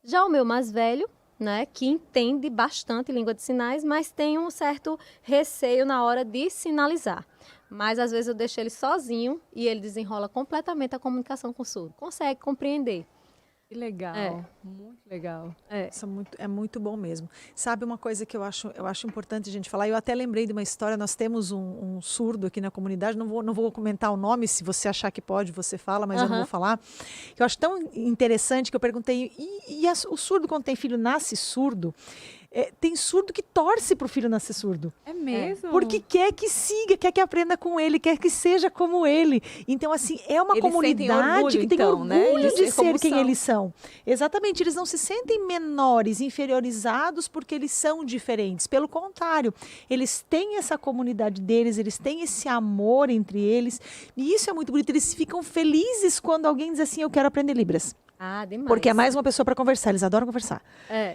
Já o meu mais velho, né, que entende bastante língua de sinais, mas tem um certo receio na hora de sinalizar. Mas às vezes eu deixo ele sozinho e ele desenrola completamente a comunicação com o surdo. Consegue compreender. Que legal, muito legal. Isso é muito bom mesmo. Sabe uma coisa que eu acho importante a gente falar? Eu até lembrei de uma história, nós temos um surdo aqui na comunidade, não vou comentar o nome, se você achar que pode, você fala, mas eu não vou falar. Eu acho tão interessante que eu perguntei, o surdo quando tem filho nasce surdo? Tem surdo que torce para o filho nascer surdo. É mesmo? Porque quer que siga, quer que aprenda com ele, quer que seja como ele. Então, assim, é uma comunidade que tem orgulho de ser quem eles são. Exatamente, eles não se sentem menores, inferiorizados porque eles são diferentes. Pelo contrário, eles têm essa comunidade deles, eles têm esse amor entre eles. E isso é muito bonito, eles ficam felizes quando alguém diz assim, eu quero aprender Libras. Demais. Porque é mais uma pessoa para conversar, eles adoram conversar.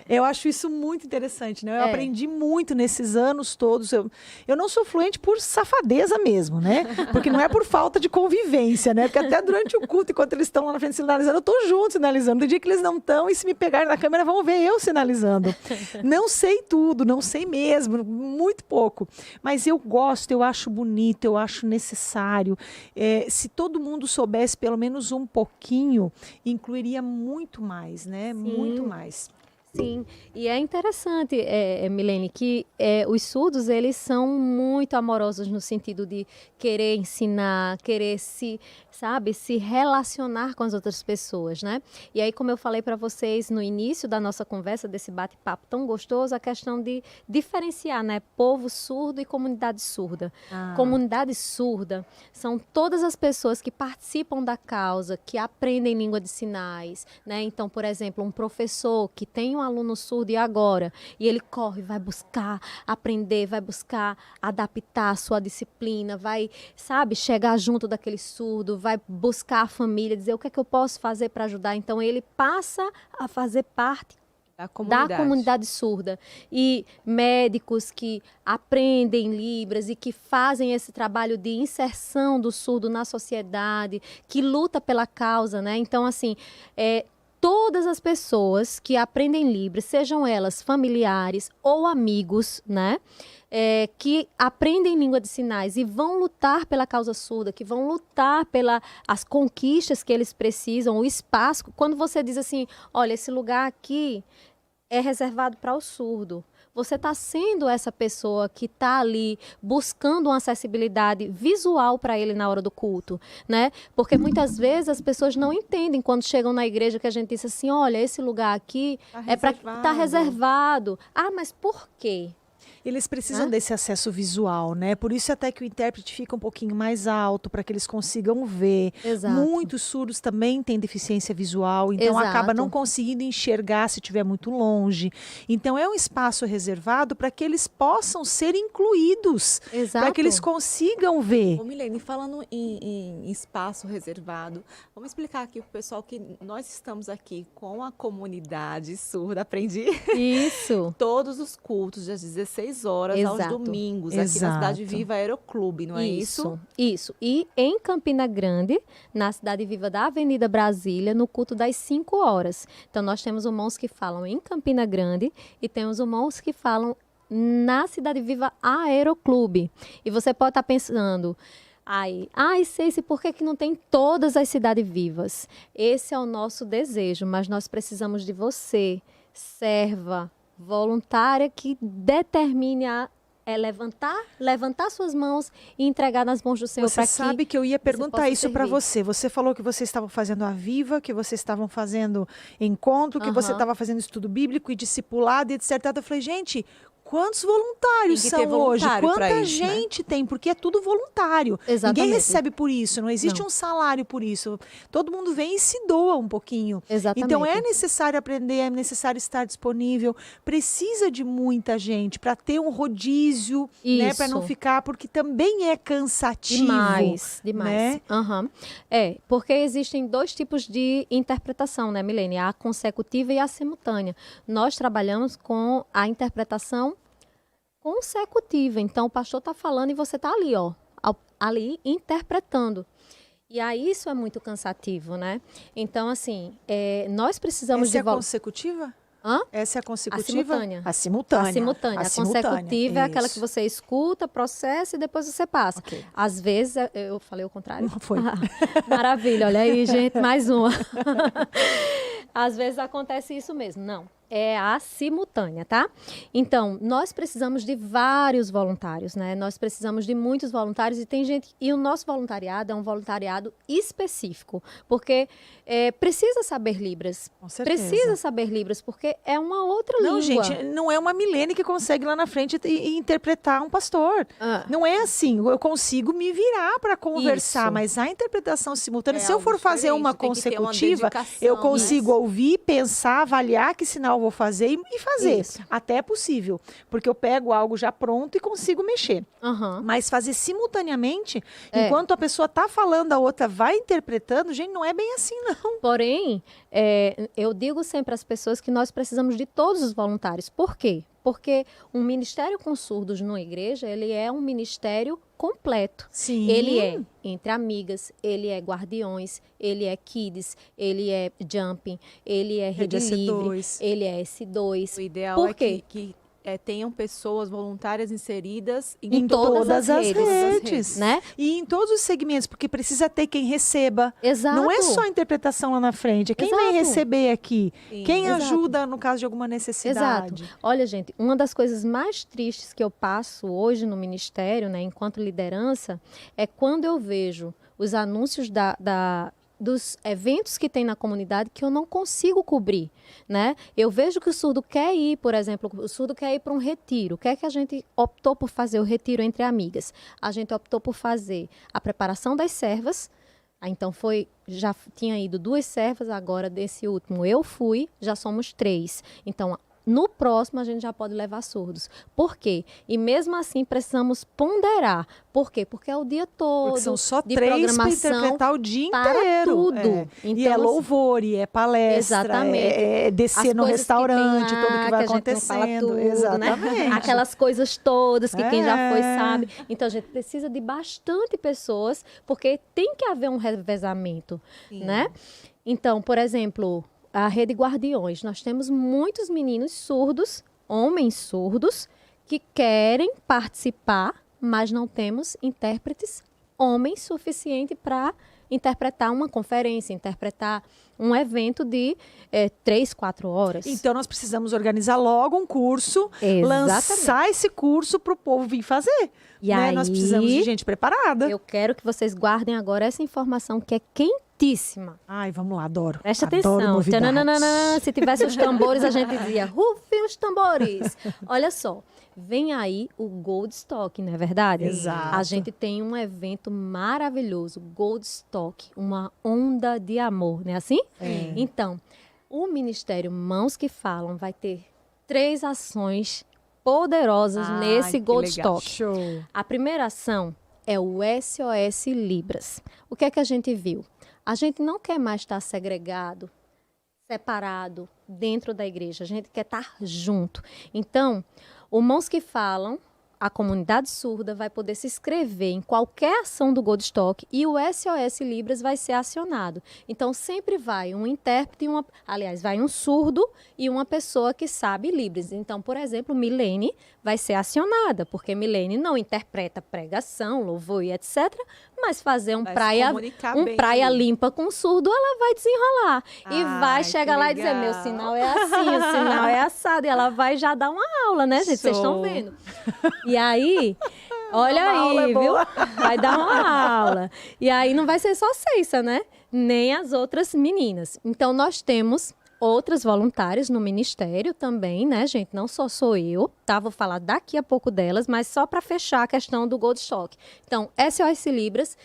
Eu acho isso muito interessante, né? Eu aprendi muito nesses anos todos. Eu não sou fluente por safadeza mesmo, né? Porque não é por falta de convivência, né? Porque até durante o culto, enquanto eles estão lá na frente sinalizando, eu estou junto sinalizando. Tem dia que eles não estão e se me pegarem na câmera, vão ver eu sinalizando. Não sei tudo, não sei mesmo, muito pouco. Mas eu gosto, eu acho bonito, eu acho necessário. Se todo mundo soubesse pelo menos um pouquinho, incluiria muito mais, né? Sim. Muito mais. Sim, e é interessante, Milene, que os surdos, eles são muito amorosos no sentido de querer ensinar, querer se relacionar com as outras pessoas, né? E aí, como eu falei para vocês no início da nossa conversa, desse bate-papo tão gostoso, a questão de diferenciar, né? Povo surdo e comunidade surda. Comunidade surda são todas as pessoas que participam da causa, que aprendem língua de sinais, né? Então, por exemplo, um professor que tem um aluno surdo e ele corre, vai buscar aprender, vai buscar adaptar a sua disciplina, vai, chegar junto daquele surdo, vai buscar a família, dizer o que é que eu posso fazer para ajudar. Então, ele passa a fazer parte da comunidade surda. E médicos que aprendem Libras e que fazem esse trabalho de inserção do surdo na sociedade, que luta pela causa, né? Então, assim, todas as pessoas que aprendem Libras, sejam elas familiares ou amigos, né? Que aprendem língua de sinais e vão lutar pela causa surda, que vão lutar pelas conquistas que eles precisam, o espaço. Quando você diz assim, olha, esse lugar aqui é reservado para o surdo. Você está sendo essa pessoa que está ali buscando uma acessibilidade visual para ele na hora do culto, né? Porque muitas vezes as pessoas não entendem quando chegam na igreja que a gente diz assim, olha, esse lugar aqui é para estar reservado. Ah, mas por quê? Eles precisam desse acesso visual, né? Por isso até que o intérprete fica um pouquinho mais alto, para que eles consigam ver. Exato. Muitos surdos também têm deficiência visual, então acaba não conseguindo enxergar se estiver muito longe. Então é um espaço reservado para que eles possam ser incluídos, para que eles consigam ver. Ô, Milene, falando em espaço reservado, vamos explicar aqui para o pessoal que nós estamos aqui com a comunidade surda, aprendi? Isso. Todos os cultos das 16 horas aos domingos, aqui na Cidade Viva Aeroclube, não é isso? Isso. E em Campina Grande, na Cidade Viva da Avenida Brasília, no culto das 5 horas. Então, nós temos irmãos que falam em Campina Grande e temos irmãos que falam na Cidade Viva Aeroclube. E você pode estar pensando... Ceci, por que não tem todas as cidades vivas? Esse é o nosso desejo, mas nós precisamos de você, serva, voluntária, que determine a levantar suas mãos e entregar nas mãos do Senhor. Você sabe que eu ia perguntar isso para você. Você falou que vocês estavam fazendo a Viva, que vocês estavam fazendo encontro, que você estava fazendo estudo bíblico e discipulado, etc. Eu falei, gente... Quantos voluntários são hoje? Quanta gente tem? Porque é tudo voluntário. Exatamente. Ninguém recebe por isso, não existe um salário por isso. Todo mundo vem e se doa um pouquinho. Exatamente. Então é necessário aprender, é necessário estar disponível. Precisa de muita gente para ter um rodízio, né? Para não ficar, porque também é cansativo. Demais. Né? Porque existem 2 tipos de interpretação, né, Milene? A consecutiva e a simultânea. Nós trabalhamos com a interpretação consecutiva. Então, o pastor está falando e você está ali, ali interpretando. E aí, isso é muito cansativo, né? Então, assim, nós precisamos Essa é a consecutiva? Essa é a consecutiva? A simultânea. A consecutiva é aquela isso. que você escuta, processa e depois você passa. Okay. Às vezes, eu falei o contrário? Não foi. Maravilha, olha aí, gente, mais uma. Às vezes acontece isso mesmo. Não. É a simultânea, tá? Então, nós precisamos de vários voluntários, né? Nós precisamos de muitos voluntários e tem gente... E o nosso voluntariado é um voluntariado específico, porque precisa saber Libras. Com certeza. Precisa saber Libras, porque é uma outra língua. Não, gente, não é uma Milene que consegue lá na frente e interpretar um pastor. Não é assim. Eu consigo me virar para conversar, mas a interpretação simultânea, se eu for fazer uma consecutiva, eu consigo ouvir, pensar, avaliar que sinal eu vou fazer e fazer. Isso. Até é possível, porque eu pego algo já pronto e consigo mexer. Mas fazer simultaneamente, enquanto a pessoa está falando, a outra vai interpretando, gente, não é bem assim, não. Porém, eu digo sempre às pessoas que nós precisamos de todos os voluntários. Por quê? Porque um ministério com surdos numa igreja, ele é um ministério completo. Sim. Ele é entre amigas, ele é guardiões, ele é kids, ele é jumping, ele é rede livre, ele é S2. O ideal é que tenham pessoas voluntárias inseridas em todas as redes, né? E em todos os segmentos, porque precisa ter quem receba. Exato. Não é só a interpretação lá na frente, é quem vai receber aqui, quem ajuda no caso de alguma necessidade. Exato. Olha, gente, uma das coisas mais tristes que eu passo hoje no ministério, né, enquanto liderança, é quando eu vejo os anúncios dos eventos que tem na comunidade que eu não consigo cobrir, né? Eu vejo que o surdo quer ir, por exemplo, o surdo quer ir para um retiro. O que é que a gente optou por fazer? O retiro entre amigas. A gente optou por fazer a preparação das servas. Então, já tinha ido 2 servas, agora desse último eu fui, já somos 3. Então, no próximo, a gente já pode levar surdos. Por quê? E mesmo assim, precisamos ponderar. Por quê? Porque é o dia todo. Porque são só de 3 para interpretar o dia inteiro. Tudo. Então, e é louvor, e é palestra. Exatamente. É descer no restaurante, tudo que vai que acontecendo. Tudo, exatamente. Né? Aquelas coisas todas que quem já foi sabe. Então, a gente precisa de bastante pessoas, porque tem que haver um revezamento, né? Então, por exemplo... a Rede Guardiões, nós temos muitos meninos surdos, homens surdos, que querem participar, mas não temos intérpretes homens suficiente para interpretar uma conferência, interpretar um evento de 3, 4 horas. Então, nós precisamos organizar logo um curso, lançar esse curso para o povo vir fazer. E né? aí, Nós precisamos de gente preparada. Eu quero que vocês guardem agora essa informação que é quentíssima. Ai, vamos lá, adoro. Presta Adoro atenção. novidades. Tananana, se tivesse os tambores, a gente dizia, rufem os tambores. Olha só, vem aí o Goldstock, não é verdade? Exato. A gente tem um evento maravilhoso, Goldstock, uma onda de amor, não é assim? É. Então, o Ministério Mãos que Falam vai ter 3 ações poderosas nesse Goldstock. Show. A primeira ação é o SOS Libras. O que é que a gente viu? A gente não quer mais estar segregado, separado dentro da igreja. A gente quer estar junto. Então, o Mãos que Falam, a comunidade surda vai poder se inscrever em qualquer ação do Goldstock e o SOS Libras vai ser acionado. Então, sempre vai um intérprete, vai um surdo e uma pessoa que sabe Libras. Então, por exemplo, Milene vai ser acionada, porque Milene não interpreta pregação, louvor e etc., mas fazer praia limpa com surdo, ela vai desenrolar. E vai chegar lá e dizer, meu sinal é assim, o sinal é assado. E ela vai já dar uma aula, né, gente? Vocês estão vendo. E aí, olha aí, viu? Vai dar uma aula. E aí não vai ser só Ceissa, né? Nem as outras meninas. Então, nós temos outras voluntárias no ministério também, né, gente? Não só sou eu, tá? Vou falar daqui a pouco delas, mas só para fechar a questão do Goldstock. Então, SOS Libras,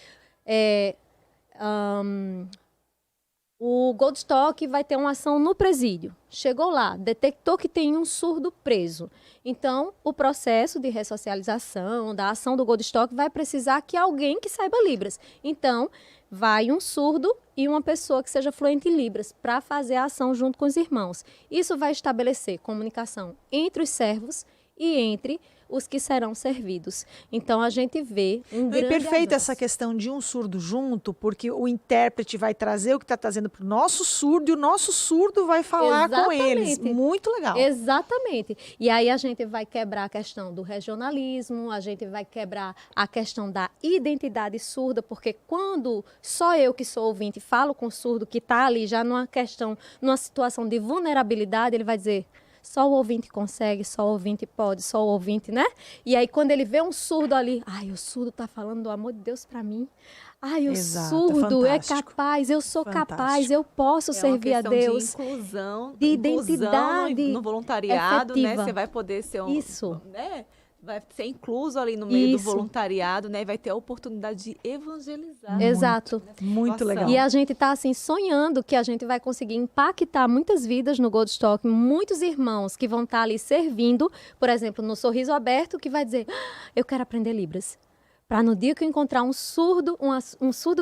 o Goldstock vai ter uma ação no presídio. Chegou lá, detectou que tem um surdo preso. Então, o processo de ressocialização, da ação do Goldstock, vai precisar que alguém que saiba Libras. Então, vai um surdo e uma pessoa que seja fluente em Libras para fazer a ação junto com os irmãos. Isso vai estabelecer comunicação entre os servos e entre os que serão servidos. Então, a gente vê um grande perfeito avanço. essa questão de um surdo junto, porque o intérprete vai trazer o que está trazendo para o nosso surdo e o nosso surdo vai falar com eles. Muito legal. Exatamente. E aí a gente vai quebrar a questão do regionalismo, a gente vai quebrar a questão da identidade surda, porque quando só eu que sou ouvinte falo com o surdo que está ali já numa situação de vulnerabilidade, ele vai dizer... Só o ouvinte consegue, só o ouvinte pode, só o ouvinte, né? E aí, quando ele vê um surdo ali, o surdo está falando do amor de Deus para mim. O surdo é capaz, eu sou capaz, eu posso servir a Deus. De inclusão, de identidade no voluntariado, efetiva. né? Você vai poder ser Isso. Né? Vai ser incluso ali no meio do voluntariado, né? E vai ter a oportunidade de evangelizar. Exato. Muito legal. E a gente está assim sonhando que a gente vai conseguir impactar muitas vidas no Goldstock, muitos irmãos que vão estar ali servindo, por exemplo, no Sorriso Aberto, que vai dizer, eu quero aprender Libras. Para no dia que eu encontrar um surdo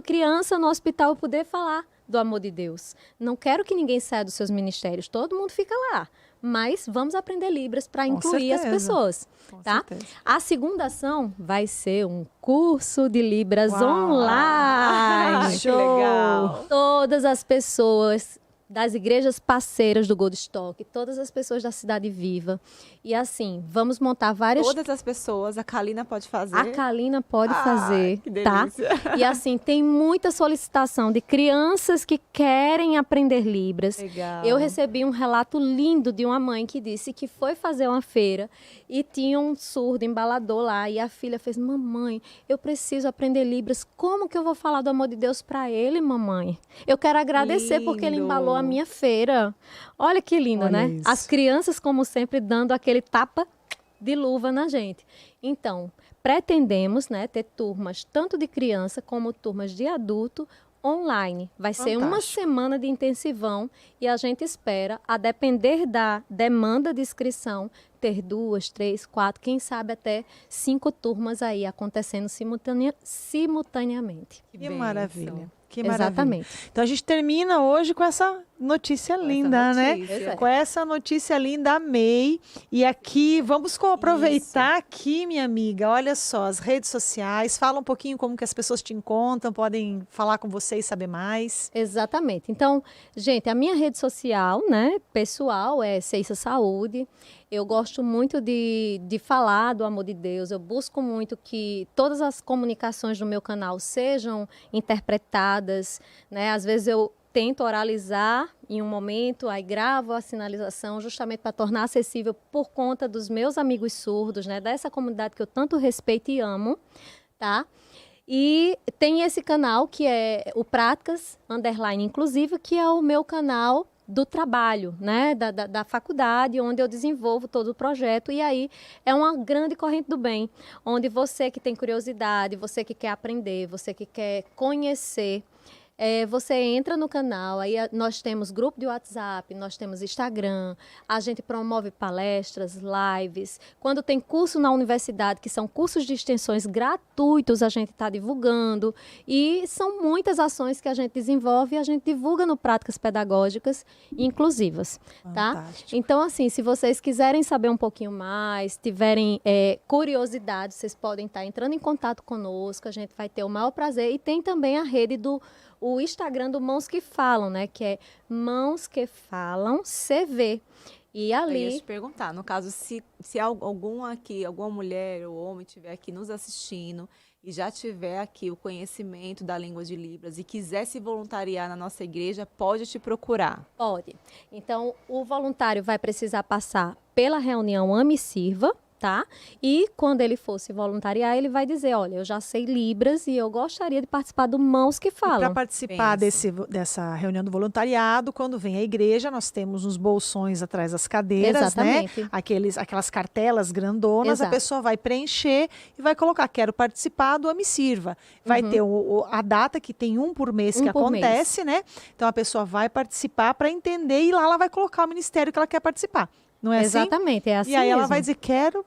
criança no hospital, eu poder falar do amor de Deus. Não quero que ninguém saia dos seus ministérios, todo mundo fica lá. Mas vamos aprender Libras para incluir as pessoas, tá? A segunda ação vai ser um curso de Libras online. Que legal! Todas as pessoas das igrejas parceiras do Goldstock, todas as pessoas da Cidade Viva. E assim, vamos montar várias... Todas as pessoas, a Kalina pode fazer. A Kalina pode fazer, que delícia. Tá? E assim, tem muita solicitação de crianças que querem aprender Libras. Legal. Eu recebi um relato lindo de uma mãe que disse que foi fazer uma feira e tinha um surdo embalador lá. E a filha fez, mamãe, eu preciso aprender Libras. Como que eu vou falar do amor de Deus para ele, mamãe? Eu quero agradecer porque ele embalou a minha feira. Olha que lindo, Olha né? isso. As crianças, como sempre, dando aquele tapa de luva na gente. Então, pretendemos, né, ter turmas tanto de criança como turmas de adulto online. Vai ser uma semana de intensivão e a gente espera, a depender da demanda de inscrição, ter 2, 3, 4, quem sabe até 5 turmas aí acontecendo simultaneamente. Que bênção. maravilha. Que maravilha. Exatamente. Então a gente termina hoje com essa notícia linda, né? notícia. Com essa notícia linda, amei. E aqui, vamos aproveitar aqui, minha amiga, olha só, as redes sociais, fala um pouquinho como que as pessoas te encontram, podem falar com você e saber mais. Exatamente. Então, gente, a minha rede social, né, pessoal, é Ceissa Saúde. Eu gosto muito de falar do amor de Deus. Eu busco muito que todas as comunicações do meu canal sejam interpretadas, né? Às vezes eu tento oralizar em um momento, aí gravo a sinalização justamente para tornar acessível por conta dos meus amigos surdos, né? Dessa comunidade que eu tanto respeito e amo, tá? E tem esse canal que é o Práticas Underline Inclusive, que é o meu canal do trabalho, né, da faculdade, onde eu desenvolvo todo o projeto. E aí é uma grande corrente do bem, onde você que tem curiosidade, você que quer aprender, você que quer conhecer, você entra no canal, aí nós temos grupo de WhatsApp, nós temos Instagram, a gente promove palestras, lives. Quando tem curso na universidade, que são cursos de extensões gratuitos, a gente está divulgando. E são muitas ações que a gente desenvolve e a gente divulga no Práticas Pedagógicas Inclusivas. Tá? Fantástico. Então, assim, se vocês quiserem saber um pouquinho mais, tiverem curiosidade, vocês podem estar entrando em contato conosco, a gente vai ter o maior prazer. E tem também a rede o Instagram do Mãos que Falam, né? Que é Mãos que Falam CV. E Eu ia ali... te perguntar, no caso, se alguma mulher ou homem estiver aqui nos assistindo e já tiver aqui o conhecimento da língua de Libras e quiser se voluntariar na nossa igreja, pode te procurar. Pode. Então, o voluntário vai precisar passar pela reunião Ame e Sirva, tá? E quando ele for se voluntariar, ele vai dizer, olha, eu já sei Libras e eu gostaria de participar do Mãos que Para Falam. participar dessa reunião do voluntariado, quando vem à igreja, nós temos uns bolsões atrás das cadeiras, Exatamente. né? Aquelas cartelas grandonas, Exato. a pessoa vai preencher e vai colocar, quero participar do Ame Sirva. Vai ter a data, que tem um por mês que por acontece, né? Então a pessoa vai participar para entender e lá ela vai colocar o ministério que ela quer participar. Não é assim? Exatamente, é assim E aí ela mesmo. vai dizer, quero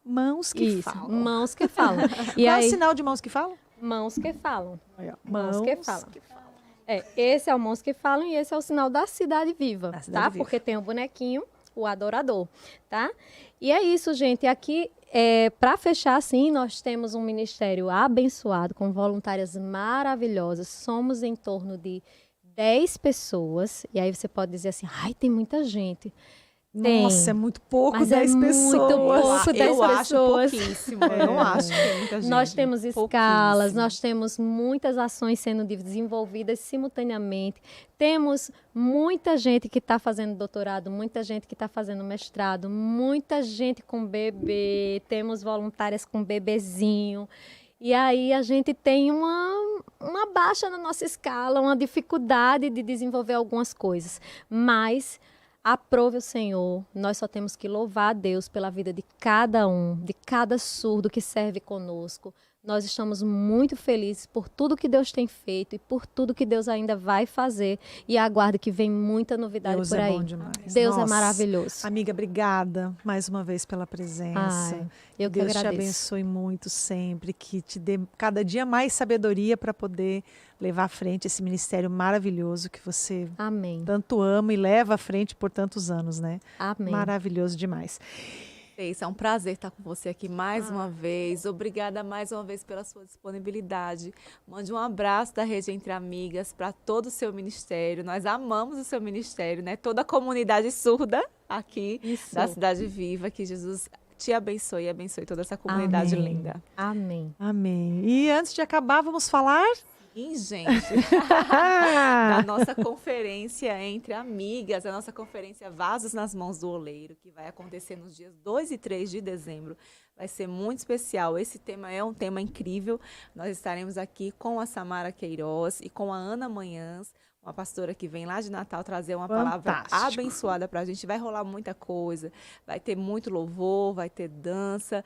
mãos que Isso, falam. Mãos que Falam. E Qual é aí, o sinal de mãos que falam? Mãos que Falam. Aí, ó, Mãos que Falam. Esse é o Mãos que Falam e esse é o sinal da Cidade Viva, Da Cidade tá? Viva. Porque tem o bonequinho, o adorador, tá? E é isso, gente. Aqui, para fechar, assim, nós temos um ministério abençoado, com voluntárias maravilhosas. Somos em torno de 10 pessoas. E aí você pode dizer assim, ai, tem muita gente. Tem. Nossa, é muito pouco, Mas 10 é muito pessoas. pouco, 10 Eu acho pessoas. pouquíssimo, eu não acho que é muita gente. Nós temos escalas, Pouquíssimo. nós temos muitas ações sendo desenvolvidas simultaneamente. Temos muita gente que está fazendo doutorado, muita gente que está fazendo mestrado, muita gente com bebê, temos voluntárias com bebezinho. E aí a gente tem uma baixa na nossa escala, uma dificuldade de desenvolver algumas coisas. Mas aprove o Senhor, nós só temos que louvar a Deus pela vida de cada um, de cada surdo que serve conosco. Nós estamos muito felizes por tudo que Deus tem feito e por tudo que Deus ainda vai fazer. E aguarde que vem muita novidade Deus por é aí. bom demais. Deus é Nossa. maravilhoso. Amiga, obrigada mais uma vez pela presença. Ai, eu que Deus te agradeço. abençoe muito sempre, que te dê cada dia mais sabedoria para poder levar à frente esse ministério maravilhoso que você Amém. tanto ama e leva à frente por tantos anos, né? Amém. Maravilhoso demais. Ceissa, é um prazer estar com você aqui mais uma vez. Obrigada mais uma vez pela sua disponibilidade. Mande um abraço da Rede Entre Amigas para todo o seu ministério. Nós amamos o seu ministério, né? Toda a comunidade surda aqui Isso. da Cidade Viva. Que Jesus te abençoe e abençoe toda essa comunidade Amém. linda. Amém. Amém. E antes de acabar, vamos falar Sim, gente, da nossa conferência Entre Amigas, a nossa conferência Vasos nas Mãos do Oleiro, que vai acontecer nos dias 2 e 3 de dezembro. Vai ser muito especial. Esse tema é um tema incrível. Nós estaremos aqui com a Samara Queiroz e com a Ana Manhãs, uma pastora que vem lá de Natal trazer uma palavra abençoada para a gente. Vai rolar muita coisa, vai ter muito louvor, vai ter dança.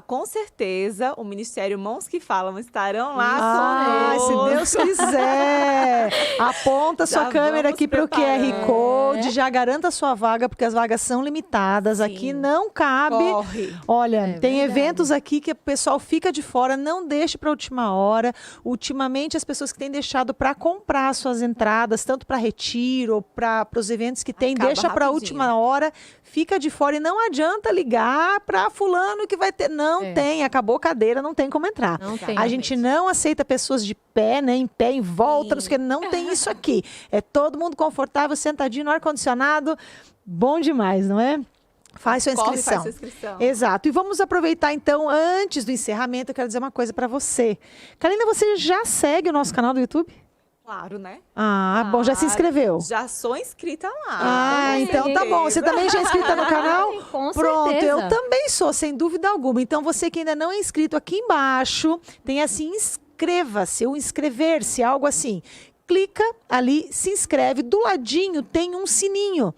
Com certeza, o Ministério Mãos que Falam estarão lá se Deus quiser. Aponta sua câmera aqui para o QR Code, já garanta a sua vaga, porque as vagas são limitadas. Sim. Aqui não cabe. Corre. Olha, tem eventos aqui que o pessoal fica de fora, não deixe para a última hora. Ultimamente, as pessoas que têm deixado para comprar suas entradas, tanto para retiro ou para os eventos que tem, deixa para a última hora, fica de fora e não adianta ligar para fulano que vai ter. Não tem, acabou cadeira, não tem como entrar. A gente não aceita pessoas de pé, né, em pé, em volta, porque não tem isso aqui. É todo mundo confortável, sentadinho no ar-condicionado, bom demais, não é? Faz sua inscrição. Faz sua inscrição. Exato. E vamos aproveitar, então, antes do encerramento, eu quero dizer uma coisa para você. Karina, você já segue o nosso canal do YouTube? Claro, né? Bom, já se inscreveu? Já sou inscrita lá. Então tá bom. Você também já é inscrita no canal? Com Pronto, certeza. eu também sou, sem dúvida alguma. Então você que ainda não é inscrito, aqui embaixo tem assim, inscreva-se ou inscrever-se, algo assim. Clica ali, se inscreve. Do ladinho tem um sininho.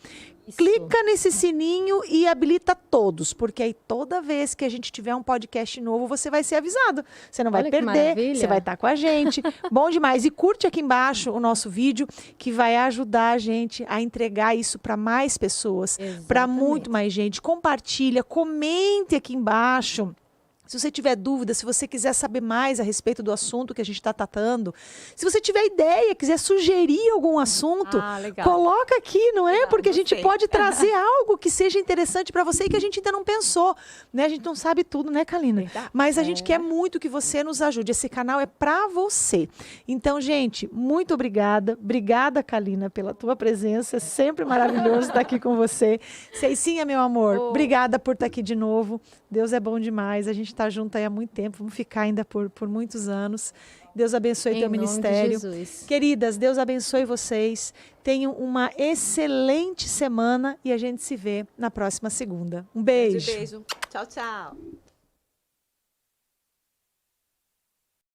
Isso. Clica nesse sininho e habilita todos, porque aí toda vez que a gente tiver um podcast novo, você vai ser avisado. Você não vai perder, você vai estar com a gente. Bom demais. E curte aqui embaixo o nosso vídeo, que vai ajudar a gente a entregar isso para mais pessoas, para muito mais gente. Compartilha, comente aqui embaixo. Se você tiver dúvida, se você quiser saber mais a respeito do assunto que a gente está tratando, se você tiver ideia, quiser sugerir algum assunto, coloca aqui, não é? Porque a gente pode trazer algo que seja interessante para você e que a gente ainda não pensou, né? A gente não sabe tudo, né, Kalina? Mas a gente quer muito que você nos ajude. Esse canal é para você. Então, gente, muito obrigada. Obrigada, Kalina, pela tua presença. É sempre maravilhoso estar aqui com você. Ceicinha, meu amor, obrigada por estar aqui de novo. Deus é bom demais. A gente está junto aí há muito tempo, vamos ficar ainda por muitos anos. Deus abençoe teu ministério. Queridas, Deus abençoe vocês. Tenham uma excelente semana e a gente se vê na próxima segunda. Um beijo. Beijo. Tchau, tchau.